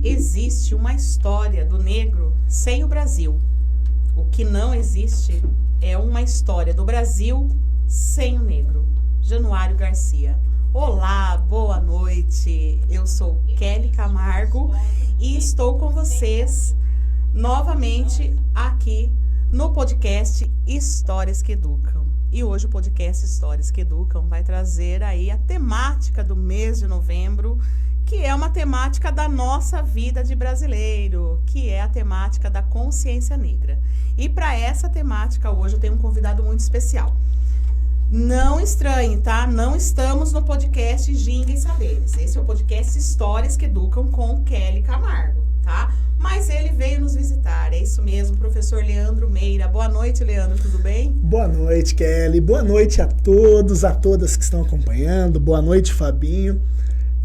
existe uma história do negro sem o Brasil. O que não existe é uma história do Brasil sem o negro. Januário Garcia. Olá, boa noite. Eu sou Kelly Camargo e estou com vocês novamente aqui no podcast Histórias que Educam. E hoje o podcast Histórias que Educam vai trazer aí a temática do mês de novembro, que é uma temática da nossa vida de brasileiro, que é a temática da consciência negra. E para essa temática hoje eu tenho um convidado muito especial. Não estranhe, tá? Não estamos no podcast Ginga e Saberes. Esse é o podcast Histórias que Educam com Kelly Camargo, tá? Mas ele veio nos visitar, é isso mesmo, professor Leandro Meira. Boa noite, Leandro, tudo bem? Boa noite, Kelly. Boa noite a todos, a todas que estão acompanhando. Boa noite, Fabinho.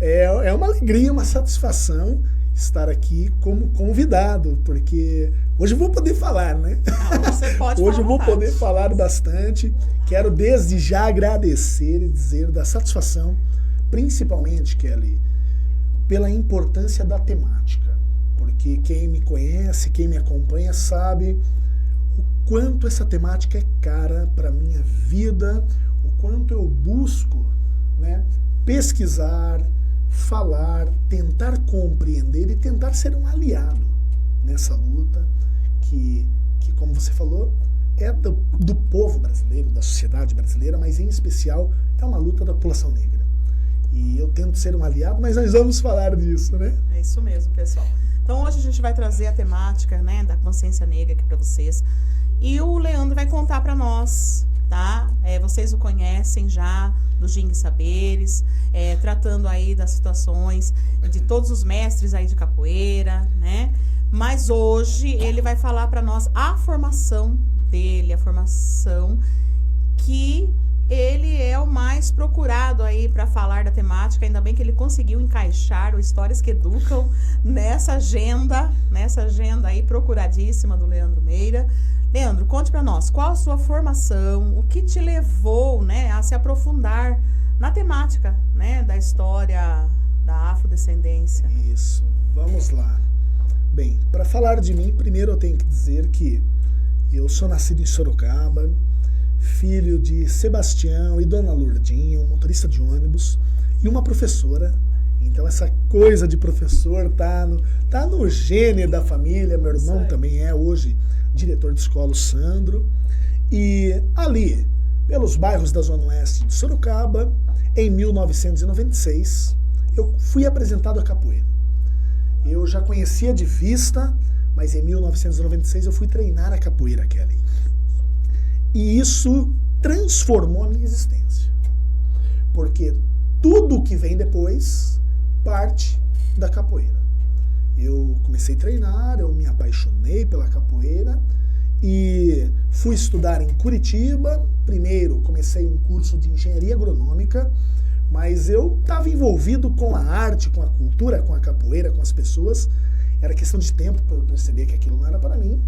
É uma alegria, uma satisfação estar aqui como convidado, porque hoje eu vou poder falar, né? Não, você pode hoje eu vou falar. poder falar bastante. Quero desde já agradecer e dizer da satisfação, principalmente, Kelly, pela importância da temática. Porque quem me conhece, quem me acompanha, sabe o quanto essa temática é cara para minha vida, o quanto eu busco, né, pesquisar, falar, tentar compreender e tentar ser um aliado nessa luta que como você falou, é do povo brasileiro, da sociedade brasileira, mas em especial é uma luta da população negra. E eu tento ser um aliado, mas nós vamos falar disso, né? É isso mesmo, pessoal. Então hoje a gente vai trazer a temática, né, da consciência negra aqui para vocês. E o Leandro vai contar para nós, tá? Vocês o conhecem já do Ginga e Saberes, tratando aí das situações de todos os mestres aí de capoeira, né? Mas hoje ele vai falar para nós a formação dele, a formação que ele é o mais procurado aí para falar da temática. Ainda bem que ele conseguiu encaixar o Histórias que Educam nessa agenda aí procuradíssima do Leandro Meira. Leandro, conte para nós, qual a sua formação, o que te levou, né, a se aprofundar na temática, né, da história da afrodescendência? Isso, vamos lá. Bem, para falar de mim, primeiro eu tenho que dizer que eu sou nascido em Sorocaba, filho de Sebastião e Dona Lourdinha, um motorista de ônibus e uma professora. Então essa coisa de professor tá no gene da família. Meu irmão também é hoje diretor de escola, o Sandro. E ali, pelos bairros da Zona Oeste de Sorocaba, em 1996, eu fui apresentado a capoeira. Eu já conhecia de vista, mas em 1996 eu fui treinar a capoeira, Kelly. E isso transformou a minha existência. Porque tudo que vem depois parte da capoeira. Eu comecei a treinar, eu me apaixonei pela capoeira e fui estudar em Curitiba. Primeiro comecei um curso de engenharia agronômica, mas eu estava envolvido com a arte, com a cultura, com a capoeira, com as pessoas. Era questão de tempo para eu perceber que aquilo não era para mim.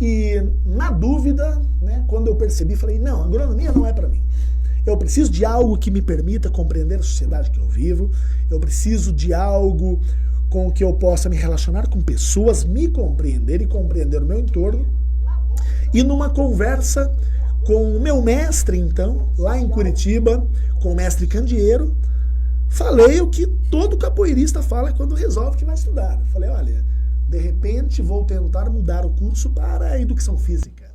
E na dúvida, né, quando eu percebi, falei, não, agronomia não é para mim. Eu preciso de algo que me permita compreender a sociedade que eu vivo. Eu preciso de algo com que eu possa me relacionar com pessoas, me compreender e compreender o meu entorno. E numa conversa com o meu mestre, então, lá em Curitiba, com o mestre Candeeiro, falei o que todo capoeirista fala quando resolve que vai estudar. Falei, olha, de repente vou tentar mudar o curso para a educação física.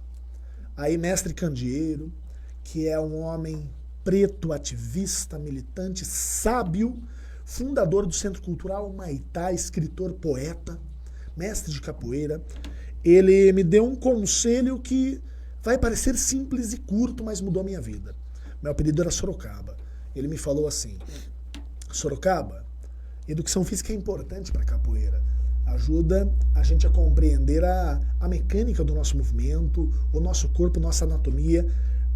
Aí mestre Candeeiro, que é um homem preto, ativista, militante, sábio, fundador do Centro Cultural Humaitá, escritor, poeta, mestre de capoeira, ele me deu um conselho que vai parecer simples e curto, mas mudou a minha vida. Meu apelido era Sorocaba. Ele me falou assim, Sorocaba, educação física é importante para a capoeira. Ajuda a gente a compreender a mecânica do nosso movimento, o nosso corpo, nossa anatomia,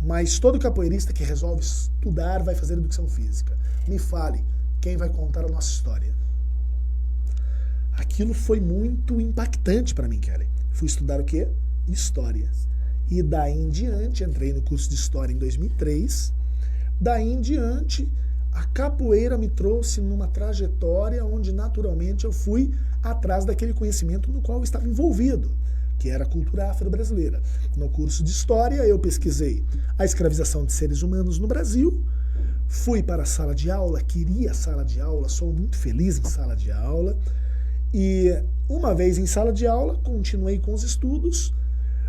mas todo capoeirista que resolve estudar vai fazer educação física. Me fale, quem vai contar a nossa história? Aquilo foi muito impactante para mim, Kelly. Fui estudar o quê? História. E daí em diante, entrei no curso de História em 2003, daí em diante, A capoeira me trouxe numa trajetória onde naturalmente eu fui atrás daquele conhecimento no qual eu estava envolvido, que era a cultura afro-brasileira. No curso de História eu pesquisei a escravização de seres humanos no Brasil, fui para a sala de aula, queria sala de aula, sou muito feliz em sala de aula, e uma vez em sala de aula continuei com os estudos,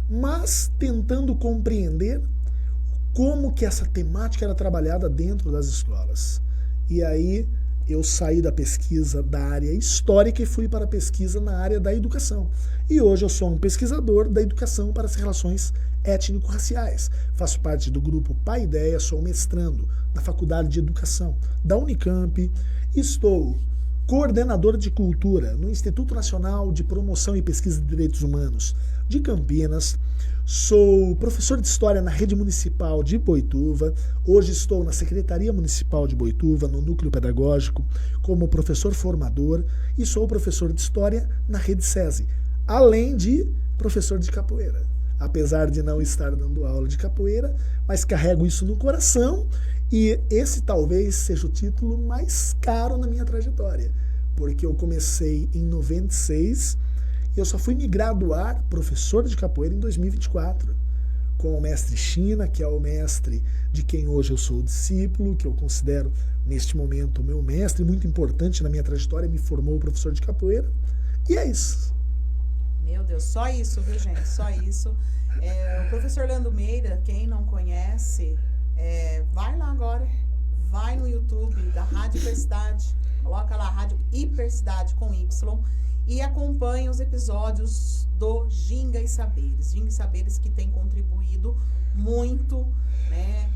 mas tentando compreender como que essa temática era trabalhada dentro das escolas. E aí eu saí da pesquisa da área histórica e fui para a pesquisa na área da educação. E hoje eu sou um pesquisador da educação para as relações étnico-raciais. Faço parte do grupo Paideia, sou mestrando na Faculdade de Educação da Unicamp, estou coordenador de cultura no Instituto Nacional de Promoção e Pesquisa de Direitos Humanos de Campinas, sou professor de História na Rede Municipal de Boituva, hoje estou na Secretaria Municipal de Boituva, no Núcleo Pedagógico, como professor formador, e sou professor de História na Rede SESI, além de professor de capoeira. Apesar de não estar dando aula de capoeira, mas carrego isso no coração, e esse talvez seja o título mais caro na minha trajetória, porque eu comecei em 96 e eu só fui me graduar professor de capoeira em 2024, com o mestre China, que é o mestre de quem hoje eu sou discípulo, que eu considero neste momento o meu mestre, muito importante na minha trajetória, me formou professor de capoeira, e é isso. Meu Deus, só isso, viu, gente? Só isso. O professor Leandro Meira, quem não conhece, vai lá agora, vai no YouTube da Rádio Hipercidade, coloca lá Rádio Hipercidade com Y e acompanha os episódios do Ginga e Saberes. Ginga e Saberes que tem contribuído muito, né,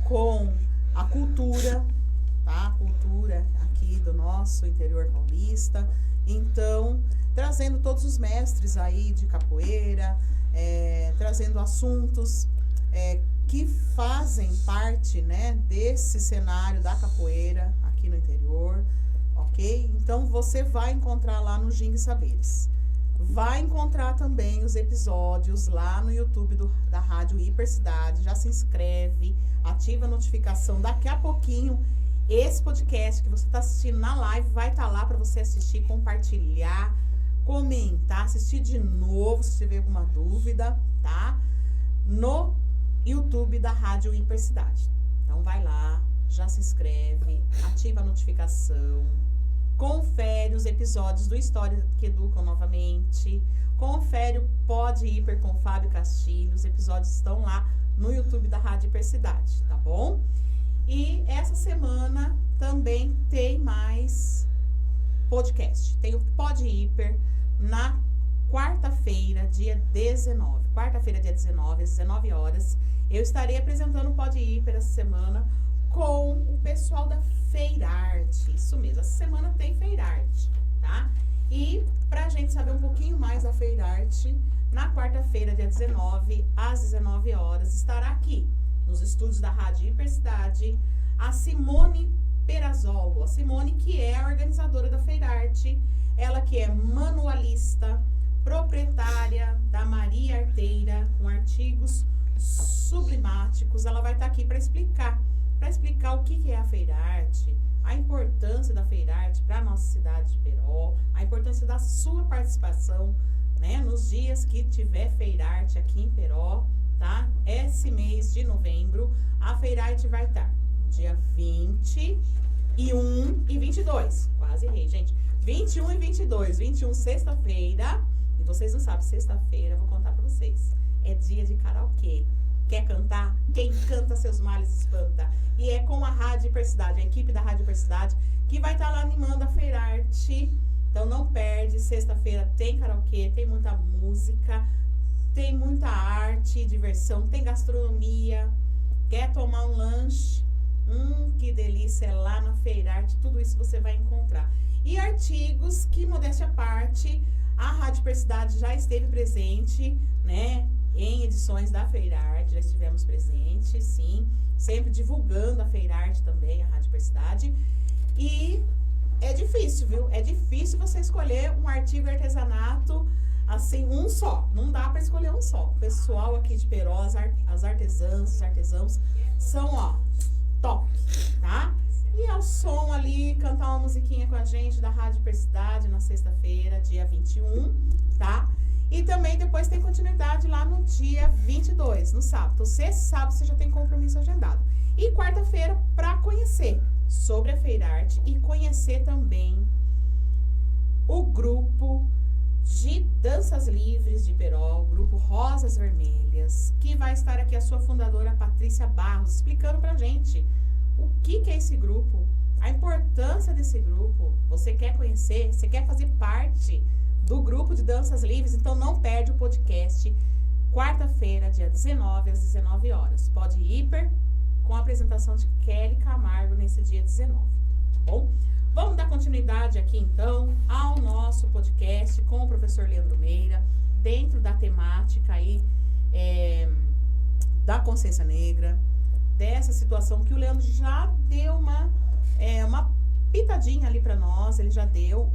com a cultura, tá? A cultura aqui do nosso interior paulista. Então, trazendo todos os mestres aí de capoeira, trazendo assuntos que fazem parte, né, desse cenário da capoeira aqui no interior, ok? Então, você vai encontrar lá no Ginga e Saberes. Vai encontrar também os episódios lá no YouTube da Rádio Hipercidade. Já se inscreve, ativa a notificação. Daqui a pouquinho, esse podcast que você está assistindo na live vai estar lá para você assistir, compartilhar, comentar, assistir de novo se tiver alguma dúvida, tá? No YouTube da Rádio Hipercidade. Então vai lá, já se inscreve, ativa a notificação, confere os episódios do História que Educam novamente, confere o Pod Hiper com o Fábio Castilho, os episódios estão lá no YouTube da Rádio Hipercidade, tá bom? E essa semana também tem mais podcast. Tem o Pod Hiper na quarta-feira, dia 19. Quarta-feira, dia 19, às 19 horas. Eu estarei apresentando o Pod Hiper essa semana com o pessoal da Feirarte. Isso mesmo, essa semana tem Feirarte, tá? E pra gente saber um pouquinho mais da Feirarte, na quarta-feira, dia 19, às 19 horas, estará aqui, nos estúdios da Rádio Hipercidade, a Simone Perazzolo. A Simone, que é a organizadora da Feirarte, ela que é manualista, proprietária da Maria Arteira, com artigos sublimáticos. Ela vai estar aqui para explicar o que é a Feirarte, a importância da Feirarte para a nossa cidade de Peró, a importância da sua participação, né, nos dias que tiver Feirarte aqui em Peró, tá? Esse mês de novembro, a Feirarte vai estar dia 21 e 22. Quase errei, gente. 21 e 22. 21, sexta-feira. E vocês não sabem, sexta-feira, eu vou contar pra vocês. É dia de karaokê. Quer cantar? Quem canta seus males espanta. E é com a Rádio Hipercidade, a equipe da Rádio Hipercidade, que vai estar lá animando a Feirarte. Então não perde, sexta-feira tem karaokê, tem muita música, tem muita arte, diversão, tem gastronomia. Quer tomar um lanche? Que delícia, é lá na Feirarte, tudo isso você vai encontrar. E artigos que, modéstia à parte, a Rádio Hipercidade já esteve presente, né, em edições da Feirarte, já estivemos presentes, sim, sempre divulgando a Feirarte também, a Rádio Hipercidade. E é difícil, viu? É difícil você escolher um artigo de artesanato, assim, um só. Não dá para escolher um só. O pessoal aqui de Peró, as artesãs, os artesãos, são, ó, top, tá? E ao som ali, cantar uma musiquinha com a gente da Rádio Diversidade na sexta-feira, dia 21, tá? E também depois tem continuidade lá no dia 22, no sábado. Sexta e sábado você já tem compromisso agendado. E quarta-feira para conhecer sobre a Feirarte e conhecer também o grupo de danças livres de Perol, grupo Rosas Vermelhas, que vai estar aqui a sua fundadora Patrícia Barros explicando pra gente o que é esse grupo, a importância desse grupo. Você quer conhecer, você quer fazer parte do grupo de danças livres, então não perde o podcast, quarta-feira, dia 19, às 19 horas. Pode ir com a apresentação de Kelly Camargo nesse dia 19, tá bom? Vamos dar continuidade aqui, então, ao nosso podcast com o professor Leandro Meira, dentro da temática aí da consciência negra, dessa situação que o Leandro já deu uma pitadinha ali para nós, ele já deu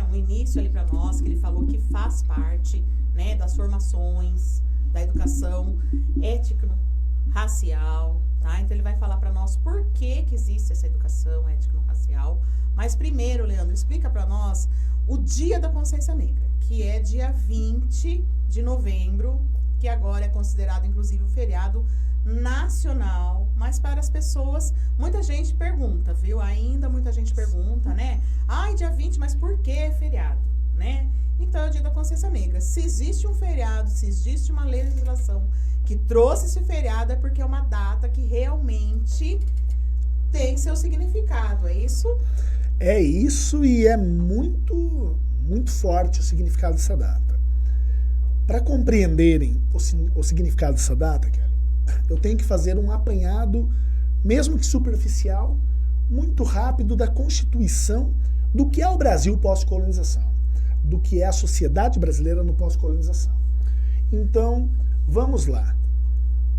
um início ali para nós, que ele falou que faz parte, né, das formações, da educação étnico-racial, tá? Então ele vai falar para nós por que existe essa educação étnico-racial. Mas primeiro, Leandro, explica para nós o Dia da Consciência Negra, que é dia 20 de novembro, que agora é considerado inclusive um feriado nacional, mas para as pessoas, muita gente pergunta, viu? Ainda muita gente pergunta, né? Ai, dia 20, mas por que feriado, né? Então é o Dia da Consciência Negra. Se existe um feriado, se existe uma legislação que trouxe esse feriado, é porque é uma data que realmente tem seu significado, é isso? É isso, e é muito, muito forte o significado dessa data. Para compreenderem o significado dessa data, Kelly, eu tenho que fazer um apanhado, mesmo que superficial, muito rápido da constituição do que é o Brasil pós-colonização, do que é a sociedade brasileira no pós-colonização. Então, vamos lá.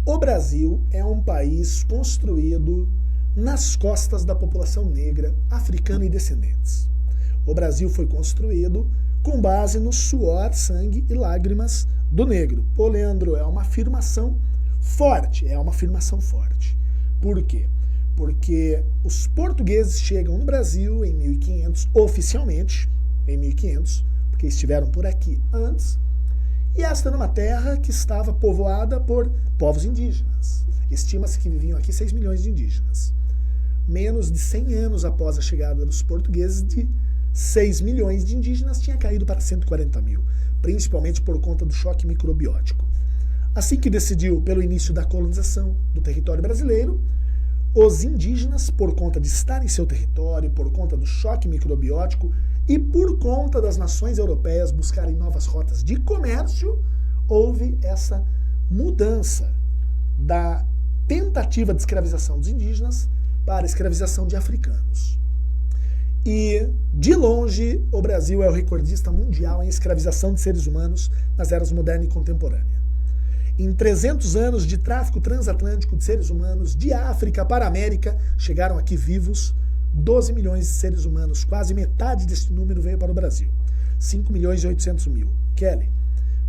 O Brasil é um país construído nas costas da população negra, africana e descendentes. O Brasil foi construído com base no suor, sangue e lágrimas do negro. Pô, Leandro, é uma afirmação forte, Por quê? Porque os portugueses chegam no Brasil em 1500, oficialmente, em 1500, porque estiveram por aqui antes, e esta era uma terra que estava povoada por povos indígenas. Estima-se que viviam aqui 6 milhões de indígenas. Menos de 100 anos após a chegada dos portugueses, de 6 milhões de indígenas tinha caído para 140 mil, principalmente por conta do choque microbiótico. Assim que decidiu pelo início da colonização do território brasileiro, os indígenas, por conta de estar em seu território, por conta do choque microbiótico e por conta das nações europeias buscarem novas rotas de comércio, houve essa mudança da tentativa de escravização dos indígenas para a escravização de africanos. E, de longe, o Brasil é o recordista mundial em escravização de seres humanos nas eras moderna e contemporânea. Em 300 anos de tráfico transatlântico de seres humanos de África para a América, chegaram aqui vivos 12 milhões de seres humanos. Quase metade desse número veio para o Brasil. 5 milhões e 800 mil. Kelly,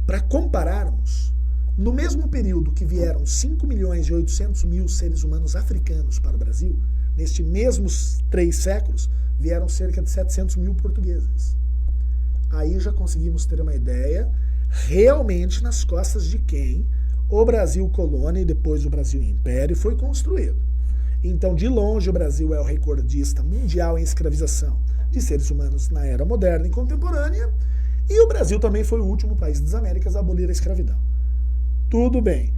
para compararmos, no mesmo período que vieram 5 milhões e 800 mil seres humanos africanos para o Brasil, nestes mesmos 3 séculos, vieram cerca de 700 mil portugueses. Aí já conseguimos ter uma ideia realmente nas costas de quem o Brasil colônia e depois o Brasil império foi construído. Então, de longe, o Brasil é o recordista mundial em escravização de seres humanos na era moderna e contemporânea, e o Brasil também foi o último país das Américas a abolir a escravidão. Tudo bem,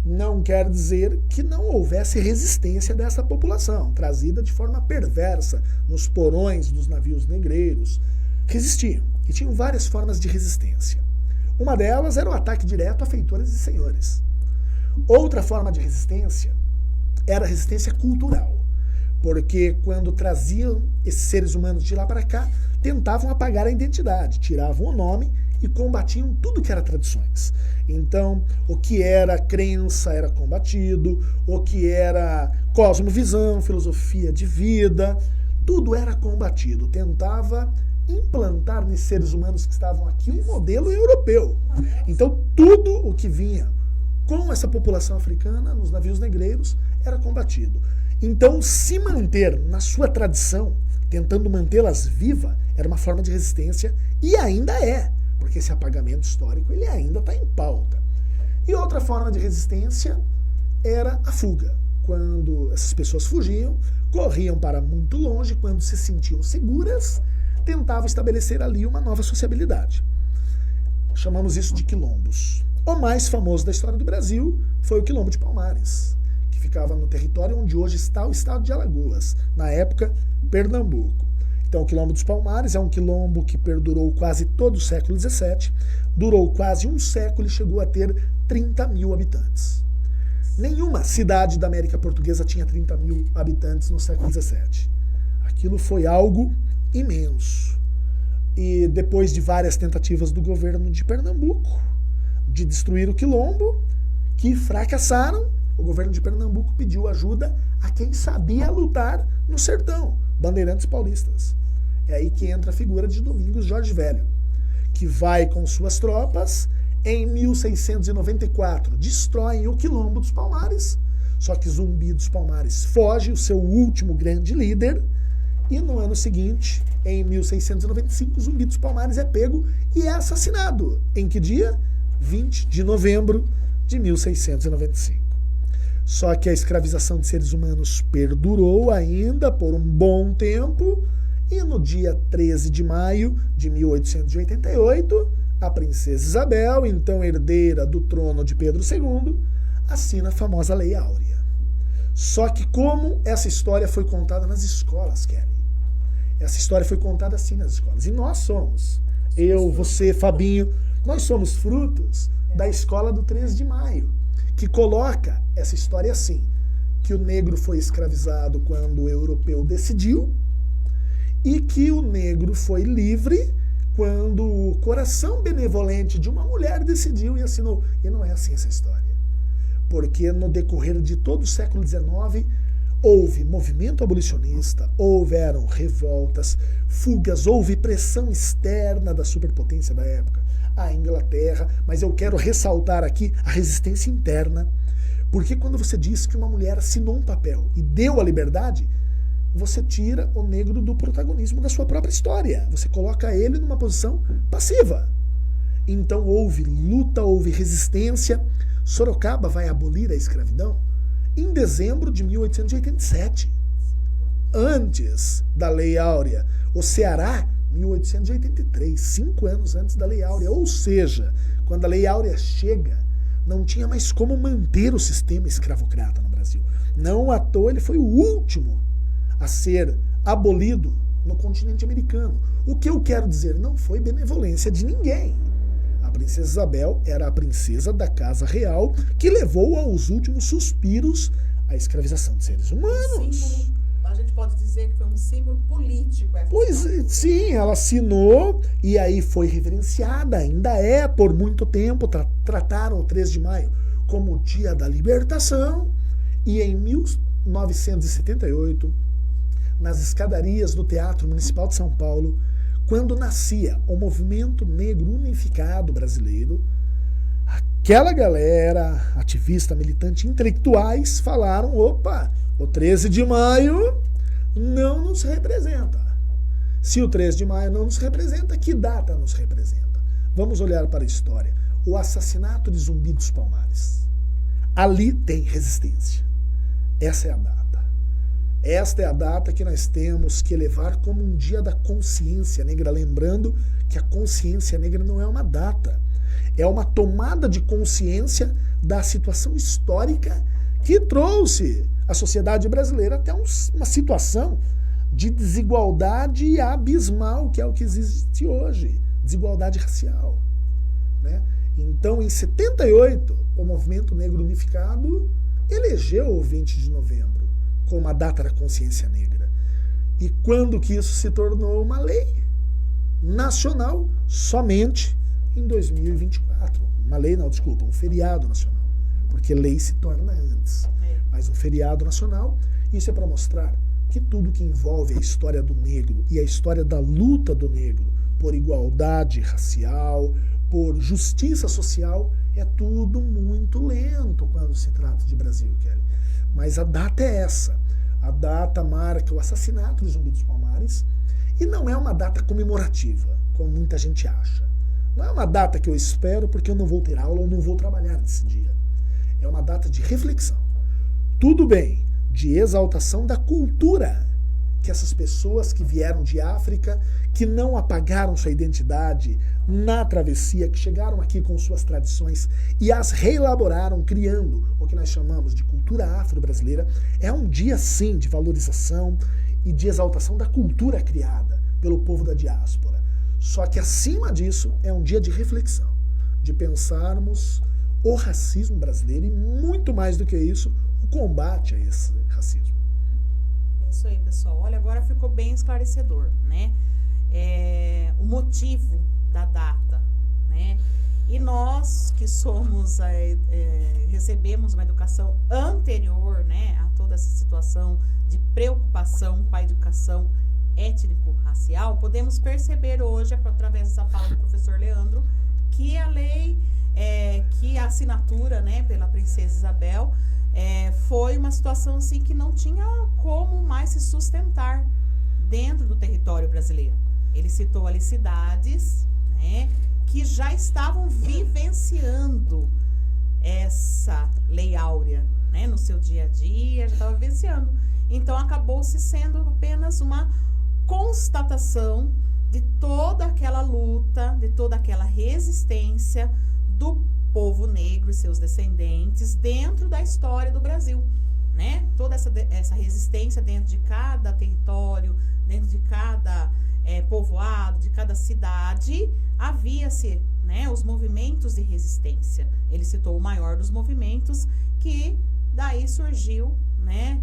não quer dizer que não houvesse resistência dessa população, trazida de forma perversa nos porões dos navios negreiros. Resistiam, e tinham várias formas de resistência. Uma delas era o ataque direto a feitores e senhores. Outra forma de resistência era a resistência cultural, porque quando traziam esses seres humanos de lá para cá, tentavam apagar a identidade, tiravam o nome e combatiam tudo que era tradições. Então, o que era crença era combatido, o que era cosmovisão, filosofia de vida, tudo era combatido. Tentava implantar nesses seres humanos que estavam aqui um modelo europeu. Então, tudo o que vinha com essa população africana nos navios negreiros era combatido. Então, se manter na sua tradição, tentando mantê-las vivas, era uma forma de resistência e ainda é, porque esse apagamento histórico ele ainda está em pauta. E outra forma de resistência era a fuga. Quando essas pessoas fugiam, corriam para muito longe, quando se sentiam seguras, tentavam estabelecer ali uma nova sociabilidade. Chamamos isso de quilombos. O mais famoso da história do Brasil foi o Quilombo de Palmares, que ficava no território onde hoje está o estado de Alagoas, na época, Pernambuco. Então, o Quilombo dos Palmares é um quilombo que perdurou quase todo o século XVII, durou quase um século e chegou a ter 30 mil habitantes. Nenhuma cidade da América Portuguesa tinha 30 mil habitantes no século XVII. Aquilo foi algo imenso. E depois de várias tentativas do governo de Pernambuco de destruir o quilombo, que fracassaram, o governo de Pernambuco pediu ajuda a quem sabia lutar no sertão, bandeirantes paulistas. É aí que entra a figura de Domingos Jorge Velho, que vai com suas tropas, em 1694, destroem o Quilombo dos Palmares, só que Zumbi dos Palmares foge, o seu último grande líder, e no ano seguinte, em 1695, Zumbi dos Palmares é pego e é assassinado. Em que dia? 20 de novembro de 1695. Só que a escravização de seres humanos perdurou ainda por um bom tempo, e no dia 13 de maio de 1888, a princesa Isabel, então herdeira do trono de Pedro II, assina a famosa Lei Áurea. Só que como essa história foi contada nas escolas, Kelly? Essa história foi contada assim nas escolas. E nós somos, eu, você, Fabinho, nós somos frutos da escola do 13 de maio, que coloca essa história assim, que o negro foi escravizado quando o europeu decidiu e que o negro foi livre quando o coração benevolente de uma mulher decidiu e assinou. E não é assim essa história. Porque no decorrer de todo o século XIX, houve movimento abolicionista, houveram revoltas, fugas, houve pressão externa da superpotência da época, a Inglaterra, mas eu quero ressaltar aqui a resistência interna, porque quando você diz que uma mulher assinou um papel e deu a liberdade, você tira o negro do protagonismo da sua própria história. Você coloca ele numa posição passiva. Então houve luta, houve resistência. Sorocaba vai abolir a escravidão em dezembro de 1887. Antes da Lei Áurea. O Ceará, 1883, 5 anos antes da Lei Áurea. Ou seja, quando a Lei Áurea chega, não tinha mais como manter o sistema escravocrata no Brasil. Não à toa ele foi o último a ser abolido no continente americano. O que eu quero dizer, não foi benevolência de ninguém. A princesa Isabel era a princesa da casa real que levou aos últimos suspiros a escravização de seres humanos. A gente pode dizer que foi um símbolo político. Pois sim, ela assinou e aí foi reverenciada, ainda é, por muito tempo, trataram o 3 de maio como o dia da libertação, e em 1978, nas escadarias do Teatro Municipal de São Paulo, quando nascia o Movimento Negro Unificado Brasileiro, aquela galera, ativista, militante, intelectuais, falaram, opa, o 13 de maio não nos representa. Se o 13 de maio não nos representa, que data nos representa? Vamos olhar para a história. O assassinato de Zumbi dos Palmares. Ali tem resistência. Essa é a data. Esta é a data que nós temos que levar como um dia da consciência negra, lembrando que a consciência negra não é uma data, é uma tomada de consciência da situação histórica que trouxe a sociedade brasileira até uma situação de desigualdade abismal, que é o que existe hoje, desigualdade racial, né? Então, em 78, o Movimento Negro Unificado elegeu o 20 de novembro como a data da consciência negra. E quando que isso se tornou uma lei nacional? Somente em 2024. Uma lei não, desculpa, um feriado nacional. Porque lei se torna antes. Mas um feriado nacional, isso é para mostrar que tudo que envolve a história do negro e a história da luta do negro por igualdade racial, por justiça social, é tudo muito lento quando se trata de Brasil, Kelly. Mas a data é essa. A data marca o assassinato de Zumbi dos Palmares e não é uma data comemorativa, como muita gente acha. Não é uma data que eu espero porque eu não vou ter aula ou não vou trabalhar nesse dia. É uma data de reflexão. Tudo bem, de exaltação da cultura que essas pessoas que vieram de África, que não apagaram sua identidade na travessia, que chegaram aqui com suas tradições e as reelaboraram, criando o que nós chamamos de cultura afro-brasileira, é um dia, sim, de valorização e de exaltação da cultura criada pelo povo da diáspora. Só que, acima disso, é um dia de reflexão, de pensarmos o racismo brasileiro e, muito mais do que isso, o combate a esse racismo. Isso aí, pessoal. Olha, agora ficou bem esclarecedor, né? O motivo da data, né? E nós que somos, recebemos uma educação anterior, né, a toda essa situação de preocupação com a educação étnico-racial, podemos perceber hoje, através dessa fala do professor Leandro, que a lei, que a assinatura, né, pela princesa Isabel, foi uma situação assim que não tinha como mais se sustentar dentro do território brasileiro. Ele citou ali cidades, né, que já estavam vivenciando essa lei áurea, né, no seu dia a dia, já estava vivenciando. Então acabou-se sendo apenas uma constatação de toda aquela luta, de toda aquela resistência do povo negro e seus descendentes dentro da história do Brasil, né? Toda essa resistência dentro de cada território, dentro de cada povoado, de cada cidade, havia-se, né, os movimentos de resistência. Ele citou o maior dos movimentos, que daí surgiu, né,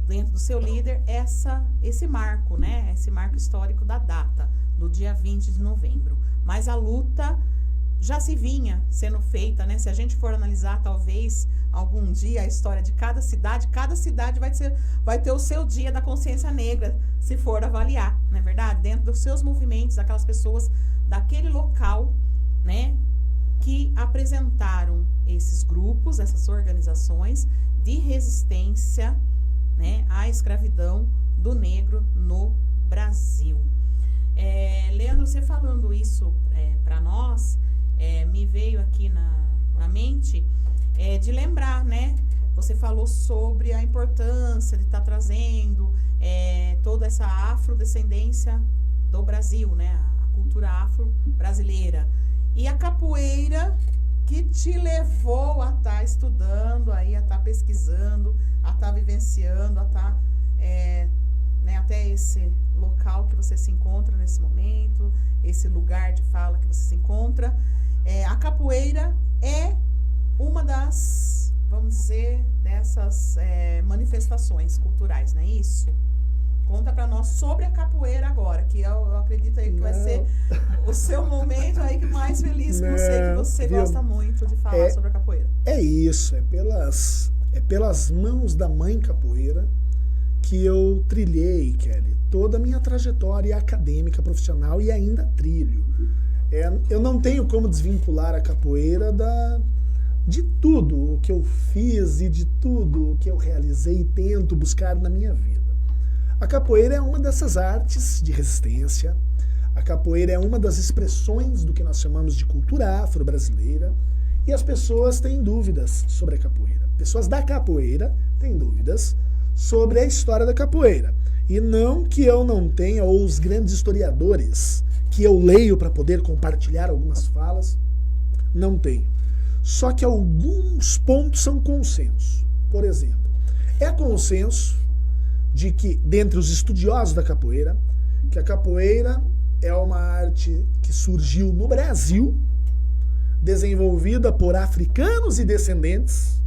dentro do seu líder, esse marco, né, esse marco histórico da data, do dia 20 de novembro. Mas a luta já se vinha sendo feita, né? Se a gente for analisar, talvez, algum dia, a história de cada cidade vai ter o seu dia da consciência negra, se for avaliar, não é verdade? Dentro dos seus movimentos, daquelas pessoas daquele local, né, que apresentaram esses grupos, essas organizações de resistência, né, à escravidão do negro no Brasil. Leandro, você falando isso para nós, me veio aqui na mente de lembrar, né? Você falou sobre a importância de estar trazendo toda essa afrodescendência do Brasil, né? A cultura afro-brasileira. E a capoeira que te levou a estar estudando, aí, a estar pesquisando, a estar vivenciando, a estar né, até esse local que você se encontra nesse momento, esse lugar de fala que você se encontra. A capoeira é uma das, vamos dizer, dessas manifestações culturais, não é isso? Conta para nós sobre a capoeira agora, que eu acredito aí que vai ser o seu momento aí que mais feliz, que eu sei que você gosta muito de falar sobre a capoeira. É isso, é pelas mãos da mãe capoeira que eu trilhei, Kelly, toda a minha trajetória acadêmica, profissional, e ainda trilho. Eu não tenho como desvincular a capoeira de tudo o que eu fiz e de tudo o que eu realizei e tento buscar na minha vida. A capoeira é uma dessas artes de resistência. A capoeira é uma das expressões do que nós chamamos de cultura afro-brasileira. E as pessoas têm dúvidas sobre a capoeira. Pessoas da capoeira têm dúvidas sobre a história da capoeira. E não que eu não tenha, ou os grandes historiadores que eu leio para poder compartilhar algumas falas, não tenho. Só que alguns pontos são consenso. Por exemplo, é consenso de que, dentre os estudiosos da capoeira, que a capoeira é uma arte que surgiu no Brasil, desenvolvida por africanos e descendentes,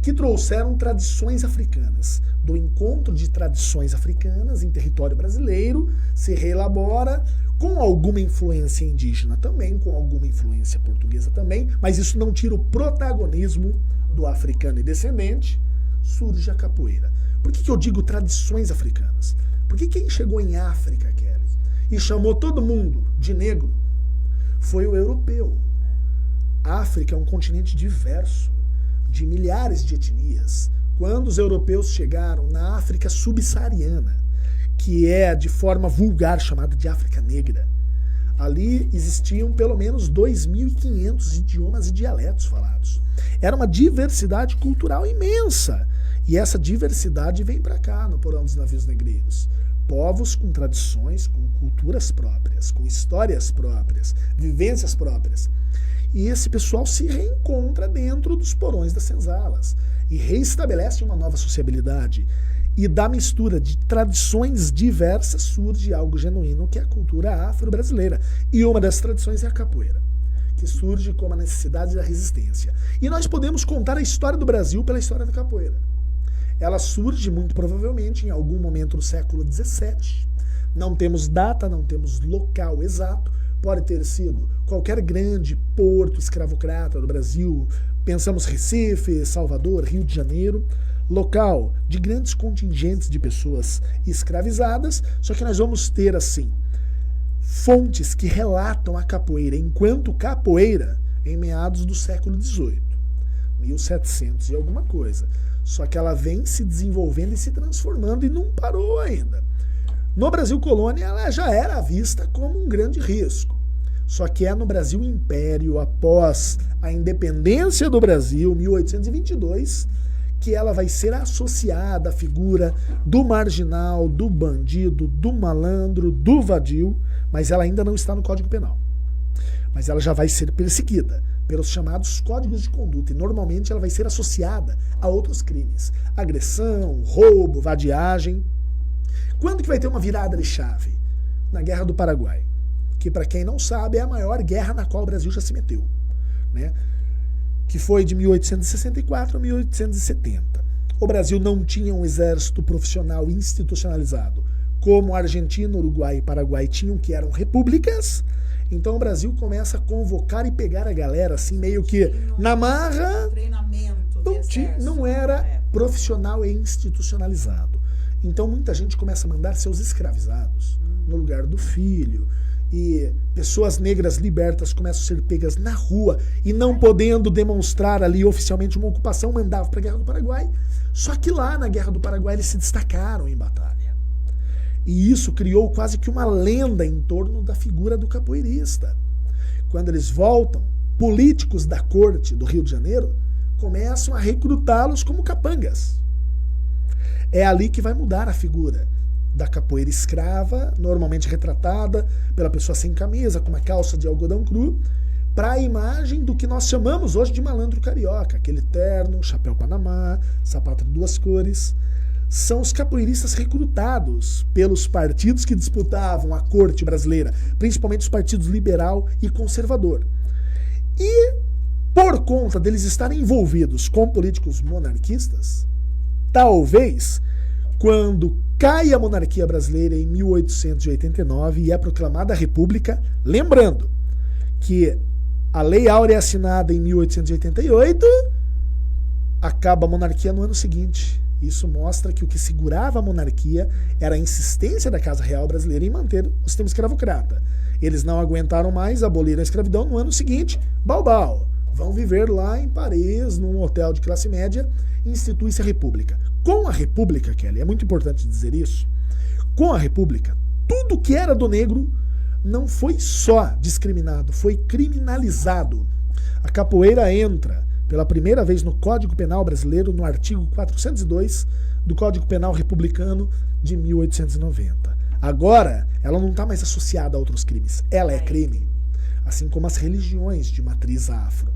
que trouxeram tradições africanas. Do encontro de tradições africanas em território brasileiro, se reelabora com alguma influência indígena também, com alguma influência portuguesa também, mas isso não tira o protagonismo do africano e descendente, surge a capoeira. Por que eu digo tradições africanas? Porque quem chegou em África, Kelly, e chamou todo mundo de negro, foi o europeu. A África é um continente diverso, de milhares de etnias, Quando os europeus chegaram na África subsaariana, que é de forma vulgar chamada de África Negra, ali existiam pelo menos 2.500 idiomas e dialetos falados. Era uma diversidade cultural imensa. E essa diversidade vem para cá, no porão dos navios negreiros. Povos com tradições, com culturas próprias, com histórias próprias, vivências próprias. E esse pessoal se reencontra dentro dos porões das senzalas e reestabelece uma nova sociabilidade. E da mistura de tradições diversas surge algo genuíno, que é a cultura afro-brasileira. E uma dessas tradições é a capoeira, que surge como a necessidade da resistência. E nós podemos contar a história do Brasil pela história da capoeira. Ela surge muito provavelmente em algum momento do século XVII. Não temos data, não temos local exato. Pode ter sido qualquer grande porto escravocrata do Brasil. Pensamos Recife, Salvador, Rio de Janeiro. Local de grandes contingentes de pessoas escravizadas. Só que nós vamos ter, assim, fontes que relatam a capoeira enquanto capoeira em meados do século XVIII. 1700 e alguma coisa. Só que ela vem se desenvolvendo e se transformando e não parou ainda. No Brasil Colônia, ela já era vista como um grande risco. Só que é no Brasil Império, após a independência do Brasil, 1822, que ela vai ser associada à figura do marginal, do bandido, do malandro, do vadio, mas ela ainda não está no Código Penal. Mas ela já vai ser perseguida pelos chamados códigos de conduta, e normalmente ela vai ser associada a outros crimes. Agressão, roubo, vadiagem. Quando que vai ter uma virada de chave? Na Guerra do Paraguai, que, para quem não sabe, é a maior guerra na qual o Brasil já se meteu, né? Que foi de 1864 a 1870. O Brasil não tinha um exército profissional institucionalizado, como a Argentina, Uruguai e Paraguai tinham, que eram repúblicas. Então o Brasil começa a convocar e pegar a galera, assim, meio que na marra. Não era profissional e institucionalizado. Então muita gente começa a mandar seus escravizados no lugar do filho. E pessoas negras libertas começam a ser pegas na rua e, não podendo demonstrar ali oficialmente uma ocupação, mandavam para a Guerra do Paraguai. Só que lá na Guerra do Paraguai eles se destacaram em batalha. E isso criou quase que uma lenda em torno da figura do capoeirista. Quando eles voltam, políticos da corte do Rio de Janeiro começam a recrutá-los como capangas. É ali que vai mudar a figura da capoeira escrava, normalmente retratada pela pessoa sem camisa, com uma calça de algodão cru, para a imagem do que nós chamamos hoje de malandro carioca, aquele terno, chapéu panamá, sapato de duas cores. São os capoeiristas recrutados pelos partidos que disputavam a corte brasileira, principalmente os partidos liberal e conservador. E, por conta deles estarem envolvidos com políticos monarquistas, talvez, quando cai a monarquia brasileira em 1889 e é proclamada a República, lembrando que a Lei Áurea é assinada em 1888, acaba a monarquia no ano seguinte. Isso mostra que o que segurava a monarquia era a insistência da Casa Real Brasileira em manter o sistema escravocrata. Eles não aguentaram mais, aboliram a escravidão. No ano seguinte, balbal, vão viver lá em Paris, num hotel de classe média, e institui-se a República. Com a República, Kelly, é muito importante dizer isso, com a República, tudo que era do negro não foi só discriminado, foi criminalizado. A capoeira entra pela primeira vez no Código Penal brasileiro, no artigo 402 do Código Penal republicano de 1890. Agora, ela não está mais associada a outros crimes, ela é crime, assim como as religiões de matriz afro.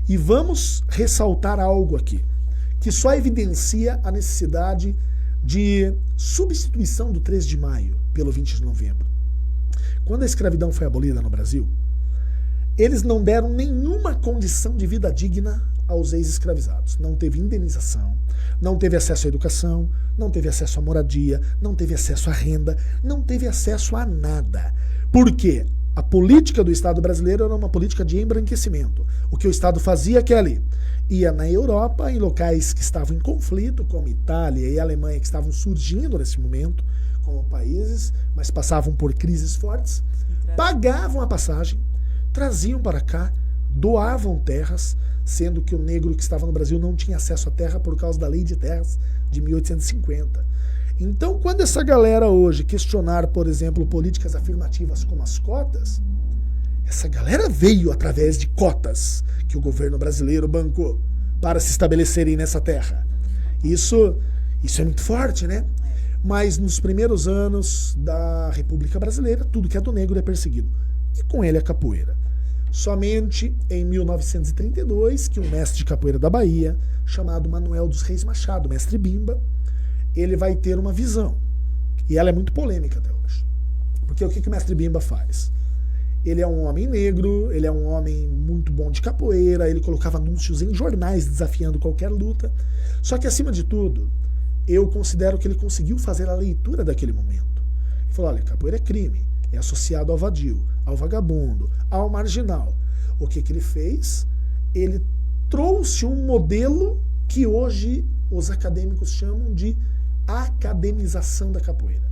E vamos ressaltar algo aqui, que só evidencia a necessidade de substituição do 3 de maio pelo 20 de novembro. Quando a escravidão foi abolida no Brasil, eles não deram nenhuma condição de vida digna aos ex-escravizados. Não teve indenização, não teve acesso à educação, não teve acesso à moradia, não teve acesso à renda, não teve acesso a nada. Por quê? A política do Estado brasileiro era uma política de embranquecimento. O que o Estado fazia, Kelly, ia na Europa, em locais que estavam em conflito, como Itália e Alemanha, que estavam surgindo nesse momento como países, mas passavam por crises fortes, pagavam a passagem, traziam para cá, doavam terras, sendo que o negro que estava no Brasil não tinha acesso à terra por causa da Lei de Terras de 1850. Então, quando essa galera hoje questionar, por exemplo, políticas afirmativas como as cotas, essa galera veio através de cotas que o governo brasileiro bancou para se estabelecerem nessa terra. Isso é muito forte, né? Mas nos primeiros anos da República Brasileira, tudo que é do negro é perseguido. E com ele a capoeira. Somente em 1932, que um mestre de capoeira da Bahia, chamado Manuel dos Reis Machado, mestre Bimba, ele vai ter uma visão. E ela é muito polêmica até hoje. Porque o que o mestre Bimba faz? Ele é um homem negro, ele é um homem muito bom de capoeira, ele colocava anúncios em jornais desafiando qualquer luta. Só que, acima de tudo, eu considero que ele conseguiu fazer a leitura daquele momento. Ele falou, olha, capoeira é crime, é associado ao vadio, ao vagabundo, ao marginal. O que ele fez? Ele trouxe um modelo que hoje os acadêmicos chamam de academização da capoeira.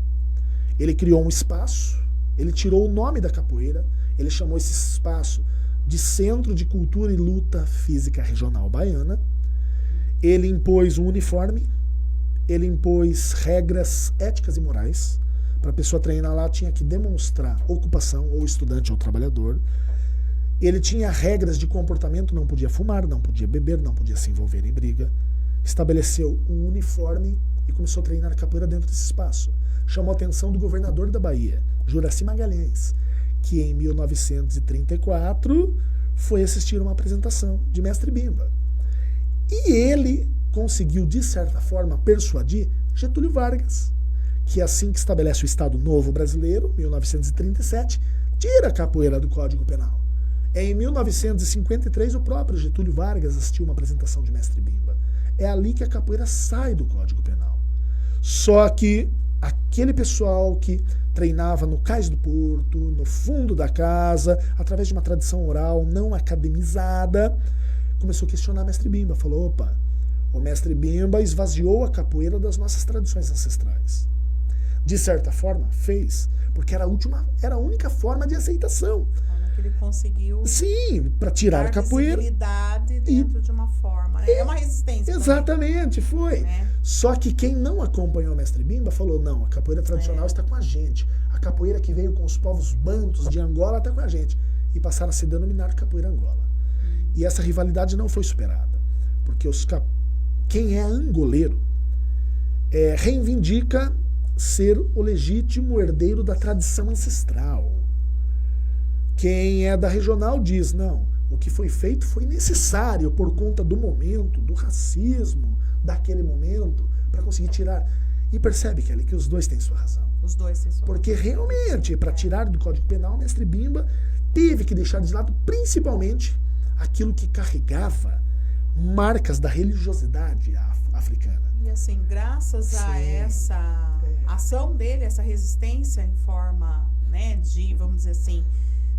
Ele criou um espaço, ele tirou o nome da capoeira, ele chamou esse espaço de Centro de Cultura e Luta Física Regional Baiana. Ele impôs um uniforme, ele impôs regras éticas e morais. Para a pessoa treinar lá, tinha que demonstrar ocupação, ou estudante ou trabalhador. Ele tinha regras de comportamento, não podia fumar, não podia beber, não podia se envolver em briga. Estabeleceu um uniforme e começou a treinar capoeira dentro desse espaço. Chamou a atenção do governador da Bahia, Juracy Magalhães, que em 1934 foi assistir uma apresentação de mestre Bimba. E ele conseguiu, de certa forma, persuadir Getúlio Vargas, que assim que estabelece o Estado Novo Brasileiro, 1937, tira a capoeira do Código Penal. Em 1953, o próprio Getúlio Vargas assistiu uma apresentação de mestre Bimba. É ali que a capoeira sai do Código Penal. Só que aquele pessoal que treinava no cais do porto, no fundo da casa, através de uma tradição oral não academizada, começou a questionar mestre Bimba. Falou, opa, o mestre Bimba esvaziou a capoeira das nossas tradições ancestrais. De certa forma, fez, porque era a única forma de aceitação. Que ele conseguiu, sim, para tirar a capoeira visibilidade dentro de uma forma, né? É uma resistência. Exatamente, também, foi. Né? Só que quem não acompanhou o mestre Bimba falou, não, a capoeira tradicional está com a gente. A capoeira que veio com os povos bantos de Angola está com a gente. E passaram a se denominar capoeira Angola. E essa rivalidade não foi superada. Porque quem é angoleiro reivindica ser o legítimo herdeiro da tradição ancestral. Quem é da regional diz, não, o que foi feito foi necessário por conta do momento, do racismo, daquele momento, para conseguir tirar. E percebe, Kelly, que os dois têm sua razão. Os dois têm sua razão. Porque realmente, para tirar do Código Penal, o mestre Bimba teve que deixar de lado principalmente aquilo que carregava marcas da religiosidade africana. E assim, graças a essa ação dele, essa resistência em forma, né, de, vamos dizer assim,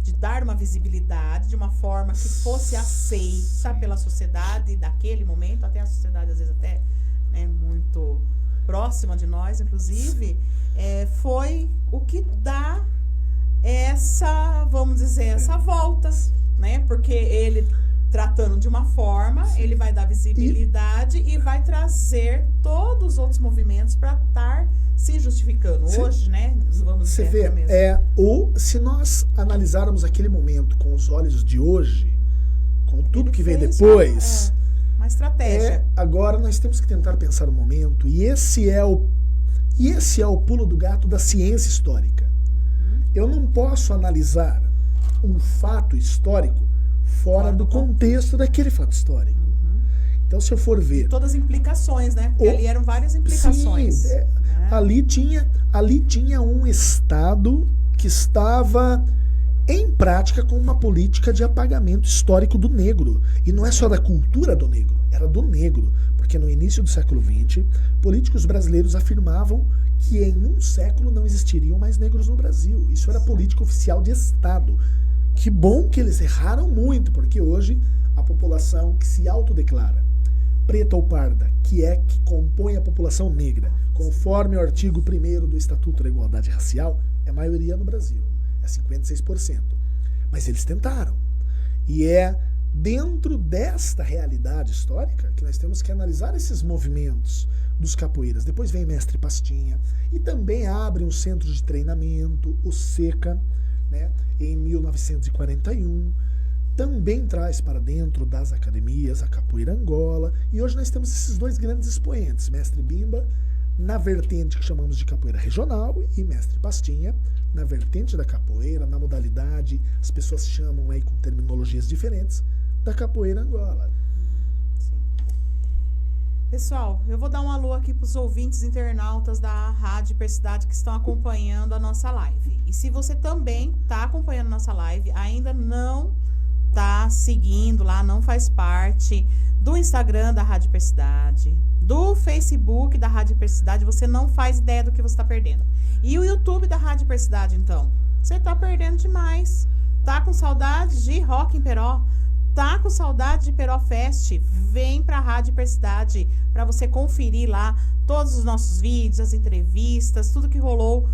de dar uma visibilidade de uma forma que fosse aceita pela sociedade daquele momento, até a sociedade às vezes até, né, muito próxima de nós, inclusive, foi o que dá essa, vamos dizer, essa volta, né? Porque ele, tratando de uma forma, ele vai dar visibilidade e vai trazer todos os outros movimentos para estar se justificando. Hoje, né? Vamos você dizer vê, se nós analisarmos aquele momento com os olhos de hoje, com tudo que veio depois, uma estratégia. Agora nós temos que tentar pensar o momento, e esse é o pulo do gato da ciência histórica. Eu não posso analisar um fato histórico fora do contexto daquele fato histórico. Então, se eu for ver... E todas as implicações, né? Porque ali eram várias implicações. Sim, ali tinha um Estado que estava em prática com uma política de apagamento histórico do negro. E não é só da cultura do negro, era do negro. Porque no início do século XX, políticos brasileiros afirmavam que em um século não existiriam mais negros no Brasil. Isso era política oficial de Estado. Que bom que eles erraram muito, porque hoje a população que se autodeclara preta ou parda, que compõe a população negra, conforme o artigo 1º do Estatuto da Igualdade Racial, é maioria no Brasil, é 56%. Mas eles tentaram. E é dentro desta realidade histórica que nós temos que analisar esses movimentos dos capoeiras. Depois vem Mestre Pastinha e também abre um centro de treinamento, o SECA, né, em 1941. Também traz para dentro das academias a Capoeira Angola. E hoje nós temos esses dois grandes expoentes, Mestre Bimba, na vertente que chamamos de capoeira regional, e Mestre Pastinha, na vertente da capoeira, na modalidade, as pessoas chamam aí com terminologias diferentes, da Capoeira Angola. Sim. Pessoal, eu vou dar um alô aqui para os ouvintes internautas da Rádio Hipercidade que estão acompanhando a nossa live. E se você também está acompanhando a nossa live, ainda não está seguindo lá, não faz parte do Instagram da Rádio Hipercidade, do Facebook da Rádio Hipercidade, você não faz ideia do que você está perdendo. E o YouTube da Rádio Hipercidade, então? Você está perdendo demais. Tá com saudade de Rock em Peró? Tá com saudade de Peró Fest? Vem para a Rádio Hipercidade para você conferir lá todos os nossos vídeos, as entrevistas, tudo que rolou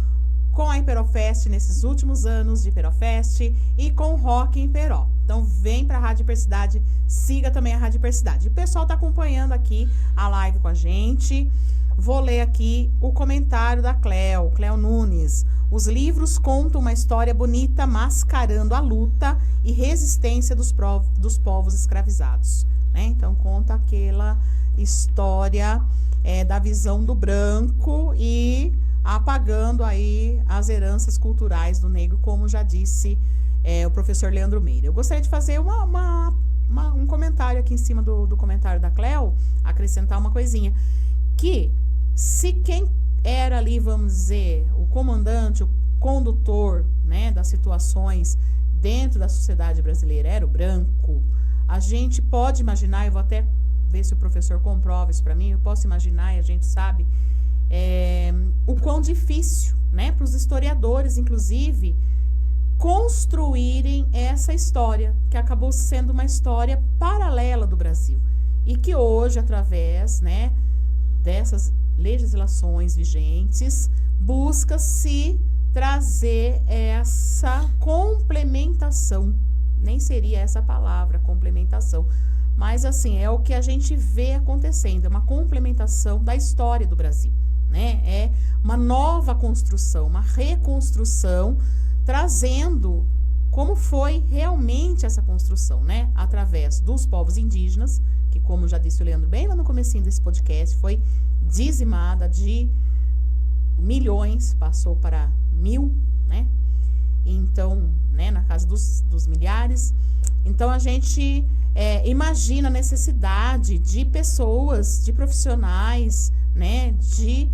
com a Hiperofest nesses últimos anos de Hiperofest e com o Rock em Peró. Então vem para a Rádio Hipercidade, siga também a Rádio Hipercidade. O pessoal está acompanhando aqui a live com a gente. Vou ler aqui o comentário da Cleo Nunes. Os livros contam uma história bonita mascarando a luta e resistência dos povos escravizados. Né? Então conta aquela história da visão do branco e apagando aí as heranças culturais do negro, como já disse o professor Leandro Meira. Eu gostaria de fazer um comentário aqui em cima do comentário da Cleo, acrescentar uma coisinha, que se quem era ali, vamos dizer, o comandante, o condutor, né, das situações dentro da sociedade brasileira era o branco, a gente pode imaginar, eu vou até ver se o professor comprova isso para mim, eu posso imaginar e a gente sabe o quão difícil, né, para os historiadores, inclusive, construírem essa história, que acabou sendo uma história paralela do Brasil. E que hoje, através, né, dessas legislações vigentes, busca-se trazer essa complementação. Nem seria essa palavra, complementação. Mas, assim, é o que a gente vê acontecendo, é uma complementação da história do Brasil. Né? É uma nova construção, uma reconstrução, trazendo como foi realmente essa construção, né? Através dos povos indígenas, que, como já disse o Leandro bem lá no comecinho desse podcast, foi dizimada de milhões, passou para 1000, né? Então, né, na casa dos milhares. Então, a gente imagina a necessidade de pessoas, de profissionais, né, de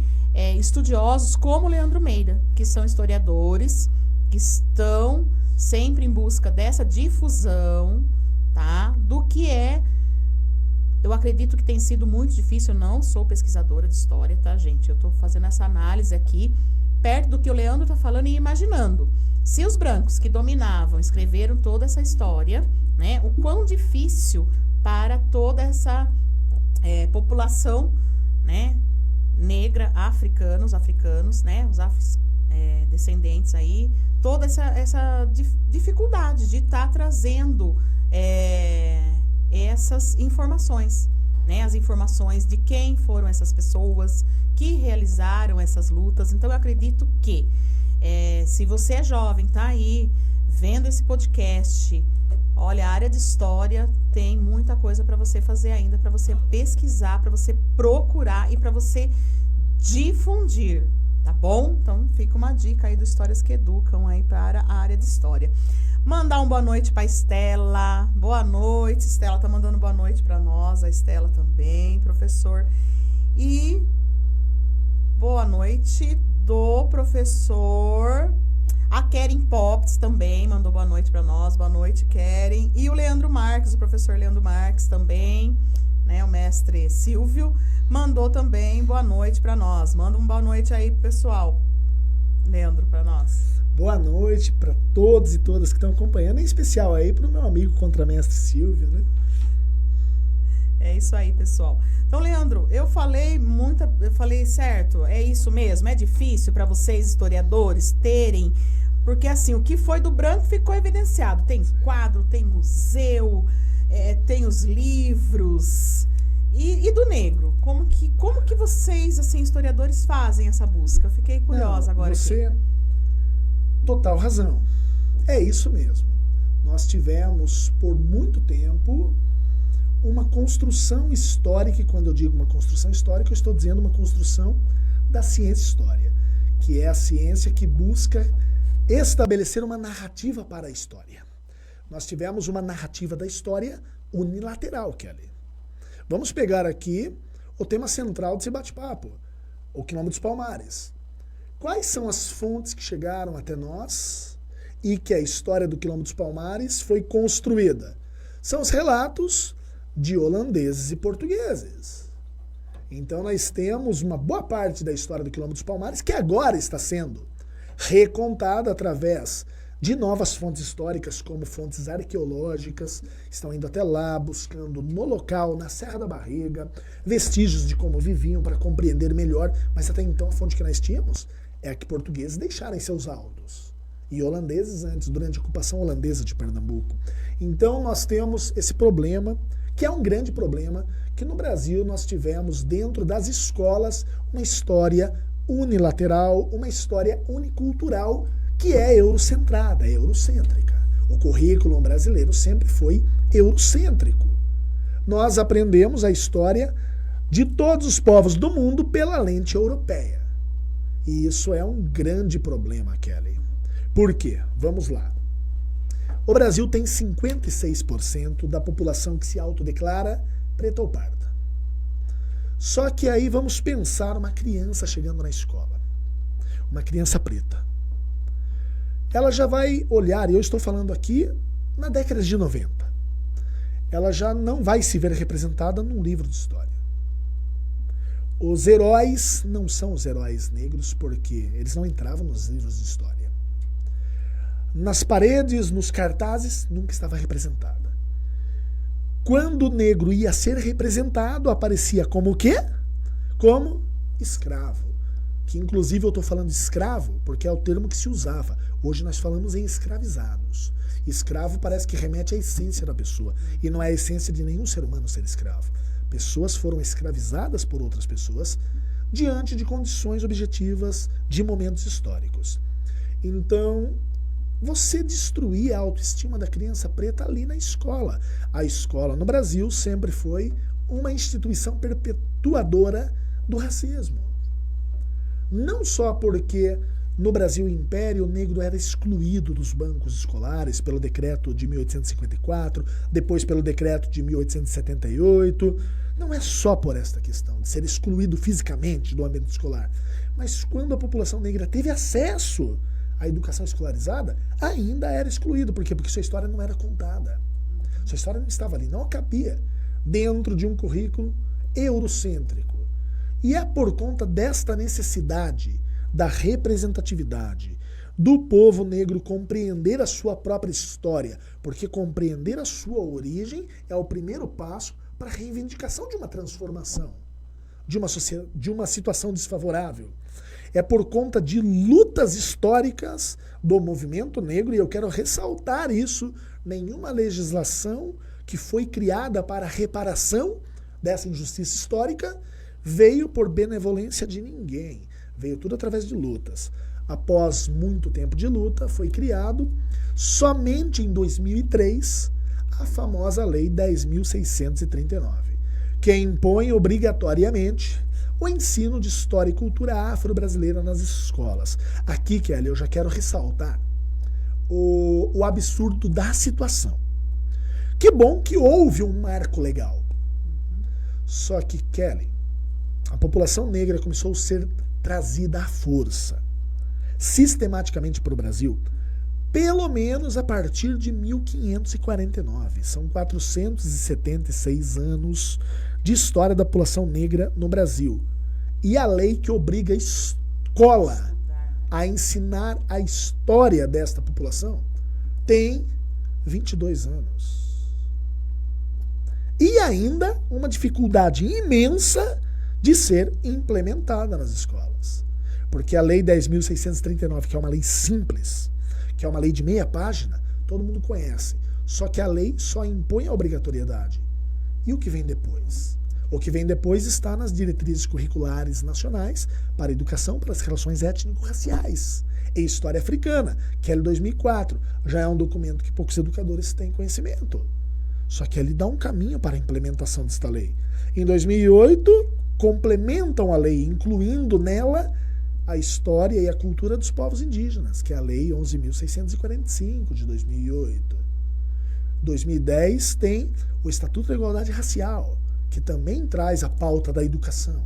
estudiosos como Leandro Meira, que são historiadores, que estão sempre em busca dessa difusão, tá, do que eu acredito que tem sido muito difícil. Eu não sou pesquisadora de história, tá, gente? Eu tô fazendo essa análise aqui, perto do que o Leandro tá falando e imaginando. Se os brancos que dominavam escreveram toda essa história, né, o quão difícil para toda essa população, né, negra, africanos, né, os descendentes aí, toda essa dificuldade de estar trazendo essas informações, né, as informações de quem foram essas pessoas que realizaram essas lutas. Então, eu acredito que se você é jovem, tá aí vendo esse podcast, olha, a área de história tem muita coisa para você fazer ainda, para você pesquisar, para você procurar e para você difundir, tá bom? Então, fica uma dica aí do Histórias que Educam aí para a área de história. Mandar uma boa noite para Estela. Boa noite, Estela tá mandando boa noite para nós, a Estela também, professor. E boa noite do professor. A Keren Popes também mandou boa noite para nós. Boa noite, Keren. E o Leandro Marques, o professor Leandro Marques também, né? O mestre Silvio mandou também boa noite para nós. Manda uma boa noite aí, pessoal. Leandro, para nós. Boa noite para todos e todas que estão acompanhando, em especial aí para o meu amigo contramestre Silvio, né? É isso aí, pessoal. Então, Leandro, eu falei certo, é isso mesmo, é difícil para vocês, historiadores, terem, porque assim, o que foi do branco ficou evidenciado. Tem quadro, tem museu, muitos livros. E do negro? Como que vocês, assim, historiadores, fazem essa busca? Eu fiquei curiosa agora. Você, total razão. É isso mesmo. Nós tivemos, por muito tempo, uma construção histórica, e quando eu digo uma construção histórica, eu estou dizendo uma construção da ciência história, que é a ciência que busca estabelecer uma narrativa para a história. Nós tivemos uma narrativa da história unilateral, Kelly. Vamos pegar aqui o tema central desse bate-papo, o Quilombo dos Palmares. Quais são as fontes que chegaram até nós e que a história do Quilombo dos Palmares foi construída? São os relatos de holandeses e portugueses. Então nós temos uma boa parte da história do Quilombo dos Palmares que agora está sendo recontada através de novas fontes históricas, como fontes arqueológicas, estão indo até lá, buscando no local, na Serra da Barriga, vestígios de como viviam para compreender melhor, mas até então a fonte que nós tínhamos é a que portugueses deixaram em seus autos, e holandeses antes, durante a ocupação holandesa de Pernambuco. Então nós temos esse problema, que é um grande problema, que no Brasil nós tivemos dentro das escolas uma história unilateral, uma história unicultural, que é eurocentrada, eurocêntrica. O currículo brasileiro sempre foi eurocêntrico. Nós aprendemos a história de todos os povos do mundo pela lente europeia. E isso é um grande problema, Kelly. Por quê? Vamos lá. O Brasil tem 56% da população que se autodeclara preta ou parda. Só que aí vamos pensar uma criança chegando na escola. Uma criança preta. Ela já vai olhar, e eu estou falando aqui na década de 90, ela já não vai se ver representada num livro de história. Os heróis não são os heróis negros porque eles não entravam nos livros de história. Nas paredes, nos cartazes, nunca estava representada. Quando o negro ia ser representado, aparecia como o quê? Como escravo. Que inclusive eu estou falando de escravo porque é o termo que se usava. Hoje nós falamos em escravizados. Escravo parece que remete à essência da pessoa. E não é a essência de nenhum ser humano ser escravo. Pessoas foram escravizadas por outras pessoas diante de condições objetivas de momentos históricos. Então, você destruía a autoestima da criança preta ali na escola. A escola no Brasil sempre foi uma instituição perpetuadora do racismo. Não só porque no Brasil Império o negro era excluído dos bancos escolares pelo decreto de 1854, depois pelo decreto de 1878. Não é só por esta questão de ser excluído fisicamente do ambiente escolar, mas quando a população negra teve acesso à educação escolarizada, ainda era excluído. Por quê? Porque sua história não era contada. Sua história não estava ali, não cabia dentro de um currículo eurocêntrico. E é por conta desta necessidade da representatividade, do povo negro compreender a sua própria história, porque compreender a sua origem é o primeiro passo para a reivindicação de uma transformação, de uma situação desfavorável. É por conta de lutas históricas do movimento negro, e eu quero ressaltar isso, nenhuma legislação que foi criada para a reparação dessa injustiça histórica veio por benevolência de ninguém. Veio tudo através de lutas. Após muito tempo de luta, foi criado, somente em 2003, a famosa Lei 10.639, que impõe obrigatoriamente o ensino de história e cultura afro-brasileira nas escolas. Aqui, Kelly, eu já quero ressaltar o absurdo da situação. Que bom que houve um marco legal. Só que, Kelly, a população negra começou a ser trazida à força, sistematicamente para o Brasil, pelo menos a partir de 1549. São 476 anos de história da população negra no Brasil. E a lei que obriga a escola a ensinar a história desta população tem 22 anos. E ainda uma dificuldade imensa de ser implementada nas escolas. Porque a Lei 10.639, que é uma lei simples, que é uma lei de meia página, todo mundo conhece. Só que a lei só impõe a obrigatoriedade. E o que vem depois? O que vem depois está nas diretrizes curriculares nacionais para a educação para as relações étnico-raciais e história africana, que é de 2004. Já é um documento que poucos educadores têm conhecimento. Só que ele dá um caminho para a implementação desta lei. Em 2008, complementam a lei, incluindo nela a história e a cultura dos povos indígenas, que é a Lei 11.645 de 2008. 2010 tem o Estatuto da Igualdade Racial, que também traz a pauta da educação,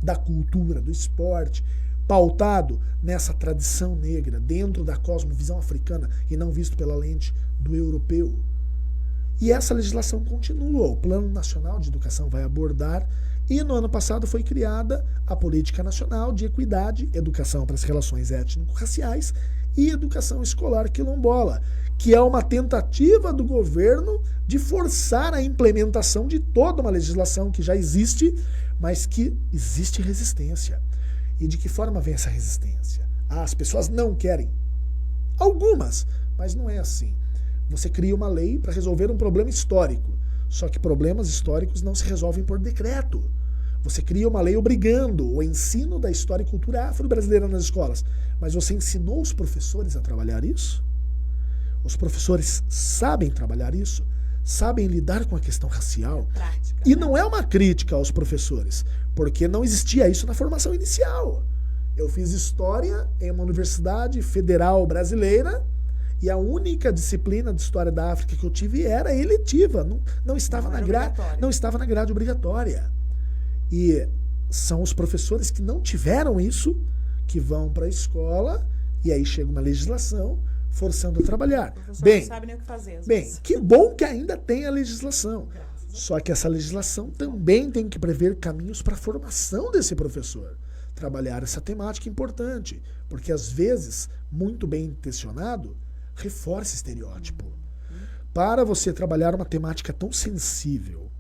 da cultura, do esporte, pautado nessa tradição negra, dentro da cosmovisão africana e não visto pela lente do europeu. E essa legislação continua, o Plano Nacional de Educação vai abordar, e no ano passado foi criada a Política Nacional de Equidade, Educação para as Relações Étnico-Raciais e Educação Escolar Quilombola, que é uma tentativa do governo de forçar a implementação de toda uma legislação que já existe, mas que existe resistência. E de que forma vem essa resistência? As pessoas não querem. Algumas, mas não é assim. Você cria uma lei para resolver um problema histórico, só que problemas históricos não se resolvem por decreto. Você cria uma lei obrigando o ensino da história e cultura afro-brasileira nas escolas, mas você ensinou os professores a trabalhar isso? Os professores sabem trabalhar isso? Sabem lidar com a questão racial? Prática, e não é uma crítica aos professores, porque não existia isso na formação inicial. Eu fiz história em uma universidade federal brasileira e a única disciplina de história da África que eu tive era eletiva, não estava na grade obrigatória. E são os professores que não tiveram isso que vão para a escola e aí chega uma legislação forçando a trabalhar. O professor não sabe nem o que fazer. Bem, que bom que ainda tem a legislação. Só que essa legislação também tem que prever caminhos para a formação desse professor. Trabalhar essa temática importante, porque às vezes, muito bem intencionado, reforça estereótipo. Para você trabalhar uma temática tão sensível,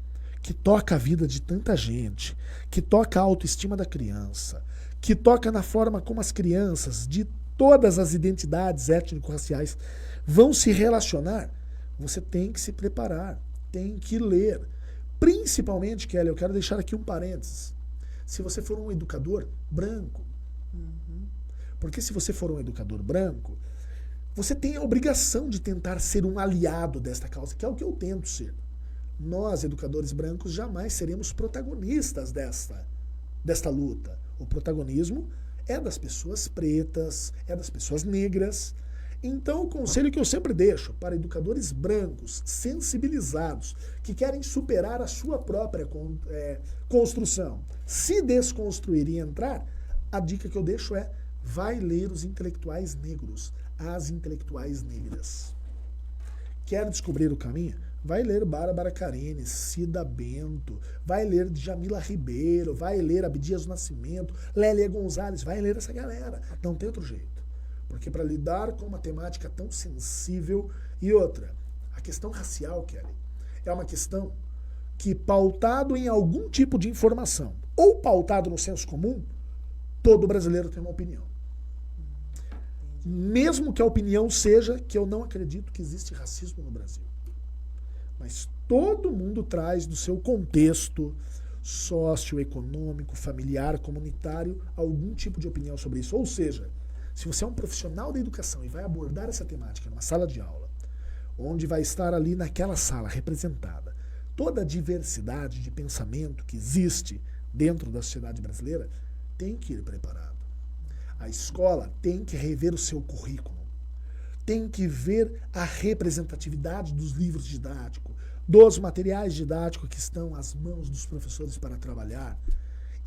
que toca a vida de tanta gente, que toca a autoestima da criança, que toca na forma como as crianças de todas as identidades étnico-raciais vão se relacionar, você tem que se preparar, tem que ler. Principalmente, Kelly, eu quero deixar aqui um parênteses. Se você for um educador branco, porque se você for um educador branco, você tem a obrigação de tentar ser um aliado desta causa, que é o que eu tento ser. Nós, educadores brancos, jamais seremos protagonistas desta luta. O protagonismo é das pessoas pretas, é das pessoas negras. Então, o conselho que eu sempre deixo para educadores brancos, sensibilizados, que querem superar a sua própria construção, se desconstruir e entrar, a dica que eu deixo é: vai ler os intelectuais negros, as intelectuais negras. Quer descobrir o caminho? Vai ler Bárbara Carini, Cida Bento, vai ler Djamila Ribeiro, vai ler Abdias do Nascimento, Lélia Gonzalez, vai ler essa galera. Não tem outro jeito. Porque para lidar com uma temática tão sensível... E outra, a questão racial, Kelly, é uma questão que, pautado em algum tipo de informação, ou pautado no senso comum, todo brasileiro tem uma opinião. Mesmo que a opinião seja que eu não acredito que existe racismo no Brasil. Mas todo mundo traz do seu contexto socioeconômico, familiar, comunitário, algum tipo de opinião sobre isso. Ou seja, se você é um profissional da educação e vai abordar essa temática numa sala de aula, onde vai estar ali naquela sala representada toda a diversidade de pensamento que existe dentro da sociedade brasileira, tem que ir preparado. A escola tem que rever o seu currículo. Tem que ver a representatividade dos livros didáticos, dos materiais didáticos que estão às mãos dos professores para trabalhar.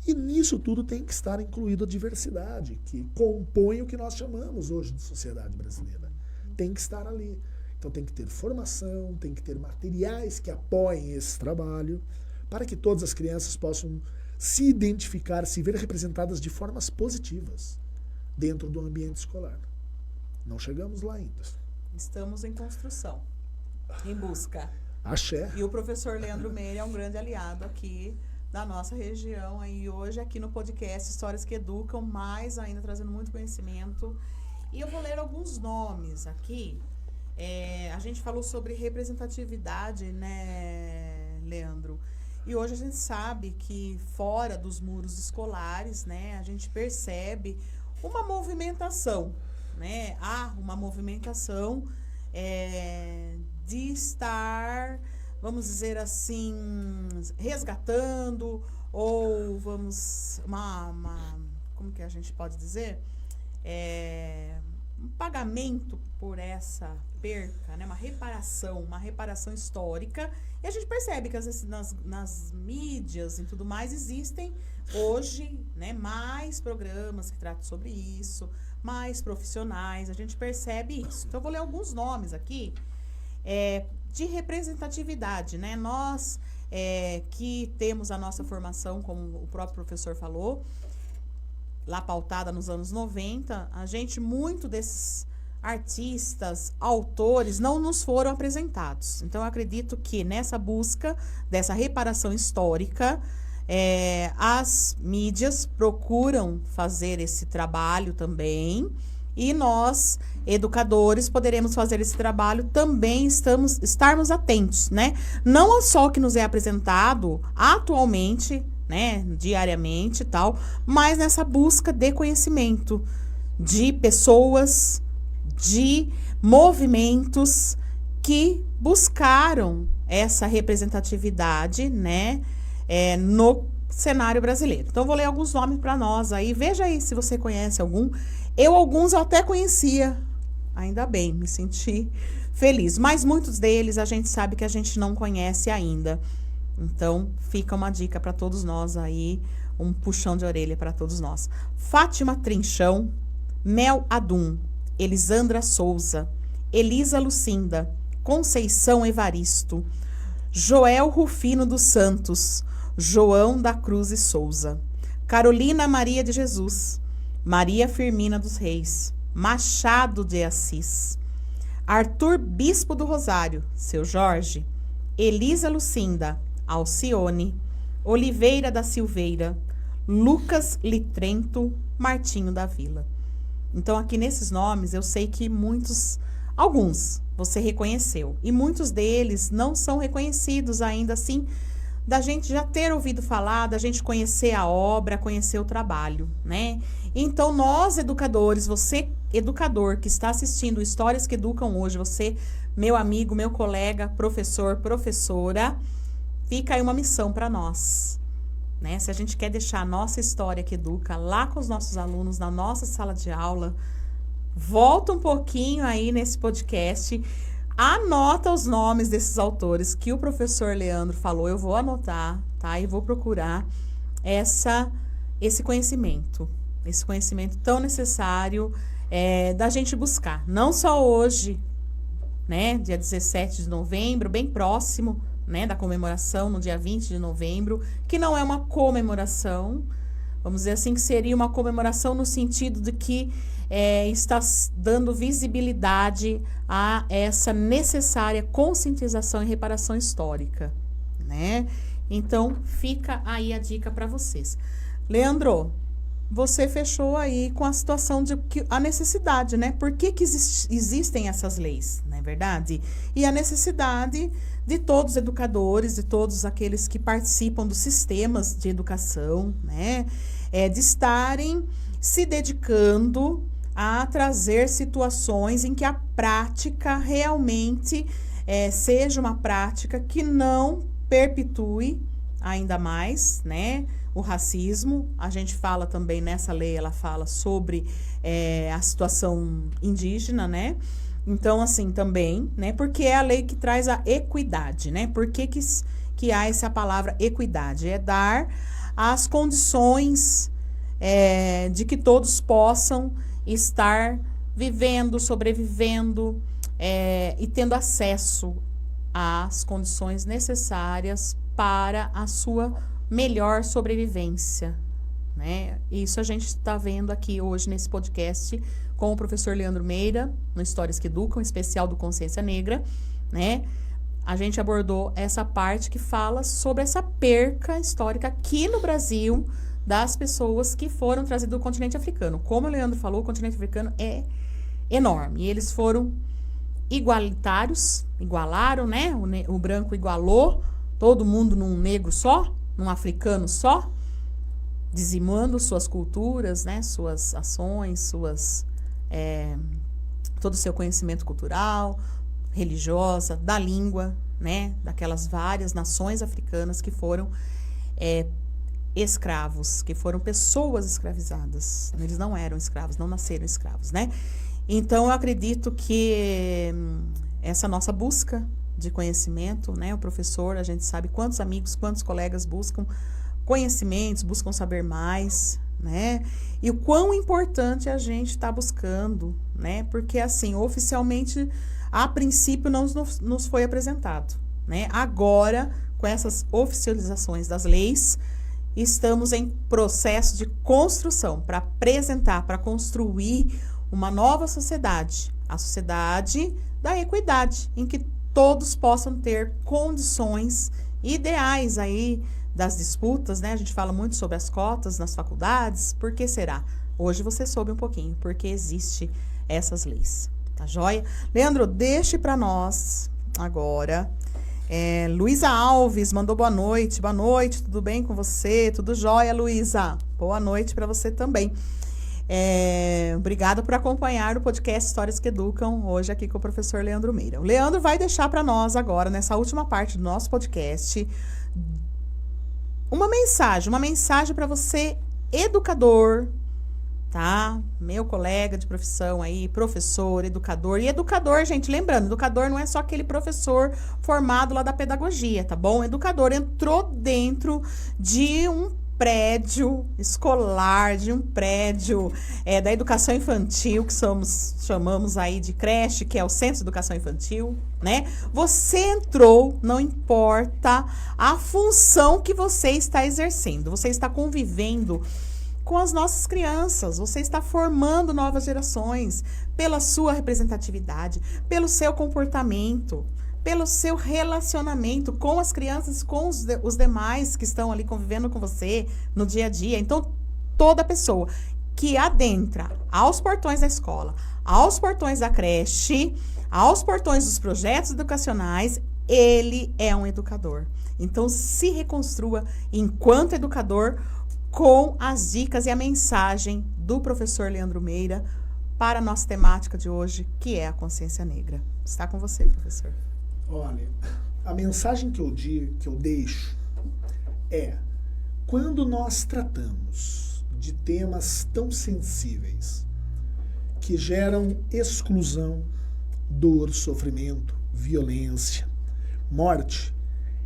E nisso tudo tem que estar incluída a diversidade, que compõe o que nós chamamos hoje de sociedade brasileira. Tem que estar ali. Então tem que ter formação, tem que ter materiais que apoiem esse trabalho, para que todas as crianças possam se identificar, se ver representadas de formas positivas dentro do ambiente escolar. Não chegamos lá ainda. Estamos em construção, em busca. Axé. E o professor Leandro Meire é um grande aliado aqui da nossa região. E hoje aqui no podcast Histórias que Educam, mais ainda trazendo muito conhecimento. E eu vou ler alguns nomes aqui. A gente falou sobre representatividade, né, Leandro? E hoje a gente sabe que fora dos muros escolares, né, a gente percebe uma movimentação, né? Há uma movimentação de estar, vamos dizer assim, resgatando, ou como que a gente pode dizer? Um pagamento por essa perca, né? Uma reparação histórica. E a gente percebe que às vezes nas mídias e tudo mais existem hoje, né, mais programas que tratam sobre isso, mais profissionais, a gente percebe isso. Então eu vou ler alguns nomes aqui de representatividade, né? Nós que temos a nossa formação, como o próprio professor falou, lá pautada nos anos 90, muito desses artistas, autores, não nos foram apresentados. Então, eu acredito que nessa busca dessa reparação histórica, as mídias procuram fazer esse trabalho também, e nós, educadores, poderemos fazer esse trabalho também, estarmos atentos, né? Não só o que nos é apresentado atualmente, né, diariamente e tal, mas nessa busca de conhecimento de pessoas, de movimentos que buscaram essa representatividade, né, no cenário brasileiro. Então, vou ler alguns nomes para nós aí. Veja aí se você conhece algum. Alguns eu até conhecia. Ainda bem, me senti feliz. Mas muitos deles a gente sabe que a gente não conhece ainda. Então, fica uma dica para todos nós aí, um puxão de orelha para todos nós. Fátima Trinchão, Mel Adum, Elisandra Souza, Elisa Lucinda, Conceição Evaristo, Joel Rufino dos Santos, João da Cruz e Souza, Carolina Maria de Jesus, Maria Firmina dos Reis, Machado de Assis, Arthur Bispo do Rosário, Seu Jorge, Elisa Lucinda, Alcione, Oliveira da Silveira, Lucas Litrento, Martinho da Vila. Então, aqui nesses nomes, eu sei que alguns você reconheceu, e muitos deles não são reconhecidos ainda assim, da gente já ter ouvido falar, da gente conhecer a obra, conhecer o trabalho, né? Então, nós educadores, você educador que está assistindo Histórias que Educam hoje, você, meu amigo, meu colega, professor, professora, fica aí uma missão para nós, né? Se a gente quer deixar a nossa história que educa lá com os nossos alunos, na nossa sala de aula, volta um pouquinho aí nesse podcast, anota os nomes desses autores que o professor Leandro falou, eu vou anotar, tá? E vou procurar esse conhecimento tão necessário da gente buscar, não só hoje, né? Dia 17 de novembro, bem próximo, né, da comemoração, no dia 20 de novembro, que não é uma comemoração, vamos dizer assim, que seria uma comemoração no sentido de que está dando visibilidade a essa necessária conscientização e reparação histórica, né? Então, fica aí a dica para vocês. Leandro, você fechou aí com a situação de a necessidade, né? Por que existem essas leis, não é verdade? E a necessidade de todos os educadores, de todos aqueles que participam dos sistemas de educação, né? De estarem se dedicando a trazer situações em que a prática realmente seja uma prática que não perpetue ainda mais, né? O racismo. A gente fala também nessa lei, ela fala sobre a situação indígena, né? Então, assim, também, né? Porque é a lei que traz a equidade, né? Por que há essa palavra equidade? É dar as condições de que todos possam estar vivendo, sobrevivendo e tendo acesso às condições necessárias para a sua melhor sobrevivência, né? Isso a gente está vendo aqui hoje nesse podcast com o professor Leandro Meira, no Histórias que Educam, especial do Consciência Negra, né? A gente abordou essa parte que fala sobre essa perca histórica aqui no Brasil das pessoas que foram trazidas do continente africano. Como o Leandro falou, o continente africano é enorme. E eles foram igualitários, igualaram, né? O branco igualou todo mundo num negro só, num africano só, dizimando suas culturas, né, suas ações, todo o seu conhecimento cultural, religiosa, da língua, né, daquelas várias nações africanas que foram escravos, que foram pessoas escravizadas. Eles não eram escravos, não nasceram escravos, né? Então, eu acredito que essa nossa busca de conhecimento, né, o professor, a gente sabe quantos amigos, quantos colegas buscam conhecimentos, buscam saber mais, né? E o quão importante a gente está buscando, né? Porque, assim, oficialmente, a princípio, não nos foi apresentado, né? Agora, com essas oficializações das leis, estamos em processo de construção para apresentar, para construir uma nova sociedade, a sociedade da equidade, em que todos possam ter condições ideais aí das disputas, né? A gente fala muito sobre as cotas nas faculdades. Por que será? Hoje você soube um pouquinho, porque existe essas leis. Tá joia? Leandro, deixe para nós agora. Luísa Alves mandou boa noite. Boa noite, tudo bem com você? Tudo jóia, Luísa? Boa noite para você também. Obrigada por acompanhar o podcast Histórias que Educam, hoje aqui com o professor Leandro Meira. O Leandro vai deixar para nós agora, nessa última parte do nosso podcast, uma mensagem para você, educador, tá? Meu colega de profissão aí, professor, educador. E educador, gente, lembrando, educador não é só aquele professor formado lá da pedagogia, tá bom? Educador entrou dentro de um prédio escolar, de um prédio da educação infantil, que chamamos aí de creche, que é o Centro de Educação Infantil, né? Você entrou, não importa a função que você está exercendo, você está convivendo com as nossas crianças, você está formando novas gerações pela sua representatividade, pelo seu comportamento, pelo seu relacionamento com as crianças, com os demais que estão ali convivendo com você no dia a dia. Então, toda pessoa que adentra aos portões da escola, aos portões da creche, aos portões dos projetos educacionais, ele é um educador. Então, se reconstrua enquanto educador com as dicas e a mensagem do professor Leandro Meira para a nossa temática de hoje, que é a consciência negra. Está com você, professor. Olha, a mensagem que eu deixo é: quando nós tratamos de temas tão sensíveis que geram exclusão, dor, sofrimento, violência, morte,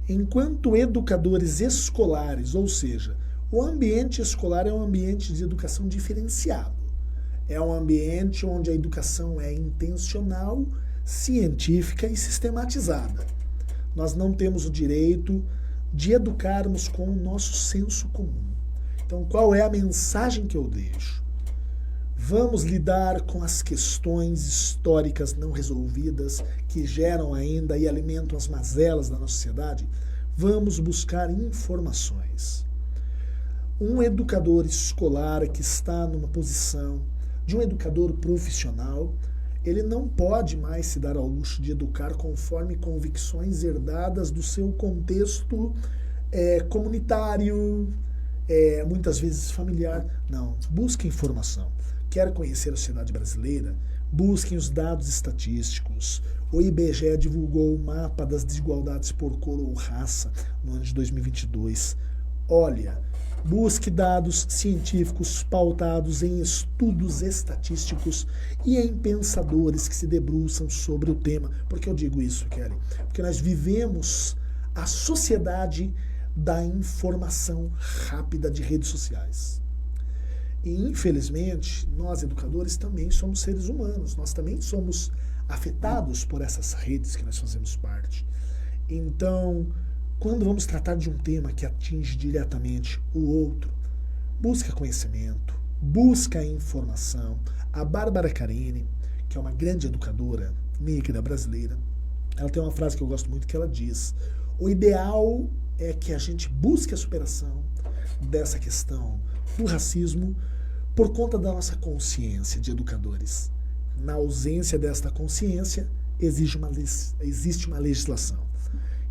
enquanto educadores escolares, ou seja, o ambiente escolar é um ambiente de educação diferenciado. É um ambiente onde a educação é intencional, científica e sistematizada. Nós não temos o direito de educarmos com o nosso senso comum. Então, qual é a mensagem que eu deixo? Vamos lidar com as questões históricas não resolvidas que geram ainda e alimentam as mazelas da nossa sociedade? Vamos buscar informações. Um educador escolar que está numa posição de um educador profissional, ele não pode mais se dar ao luxo de educar conforme convicções herdadas do seu contexto comunitário, muitas vezes familiar. Não, busque informação. Quer conhecer a sociedade brasileira? Busquem os dados estatísticos. O IBGE divulgou o mapa das desigualdades por cor ou raça no ano de 2022. Olha, busque dados científicos pautados em estudos estatísticos e em pensadores que se debruçam sobre o tema. Por que eu digo isso, Kelly? Porque nós vivemos a sociedade da informação rápida de redes sociais. E, infelizmente, nós educadores também somos seres humanos. Nós também somos afetados por essas redes que nós fazemos parte. Então, quando vamos tratar de um tema que atinge diretamente o outro, busca conhecimento, busca informação. A Bárbara Carini, que é uma grande educadora negra brasileira, ela tem uma frase que eu gosto muito que ela diz: o ideal é que a gente busque a superação dessa questão do racismo por conta da nossa consciência de educadores. Na ausência desta consciência, existe uma legislação.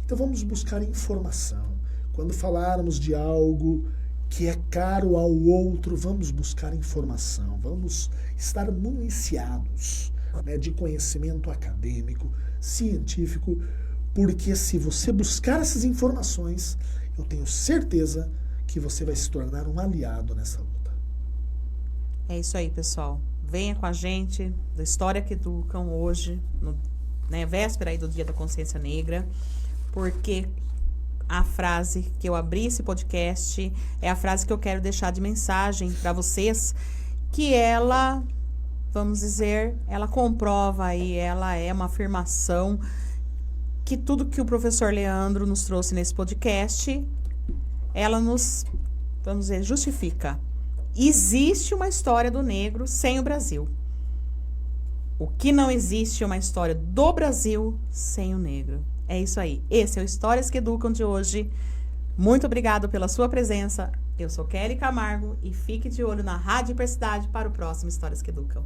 Então vamos buscar informação. Quando falarmos de algo que é caro ao outro, vamos buscar informação, vamos estar municiados, né, de conhecimento acadêmico, científico, porque se você buscar essas informações, eu tenho certeza que você vai se tornar um aliado nessa luta. É isso aí, pessoal. Venha com a gente do História que Educam hoje, véspera aí do Dia da Consciência Negra, porque a frase que eu abri esse podcast é a frase que eu quero deixar de mensagem para vocês, que ela, vamos dizer, ela comprova aí, ela é uma afirmação que tudo que o professor Leandro nos trouxe nesse podcast, ela nos, vamos dizer, justifica. Existe uma história do negro sem o Brasil. O que não existe é uma história do Brasil sem o negro. É isso aí. Esse é o Histórias que Educam de hoje. Muito obrigado pela sua presença. Eu sou Kelly Camargo e fique de olho na Rádio Universidade para o próximo Histórias que Educam.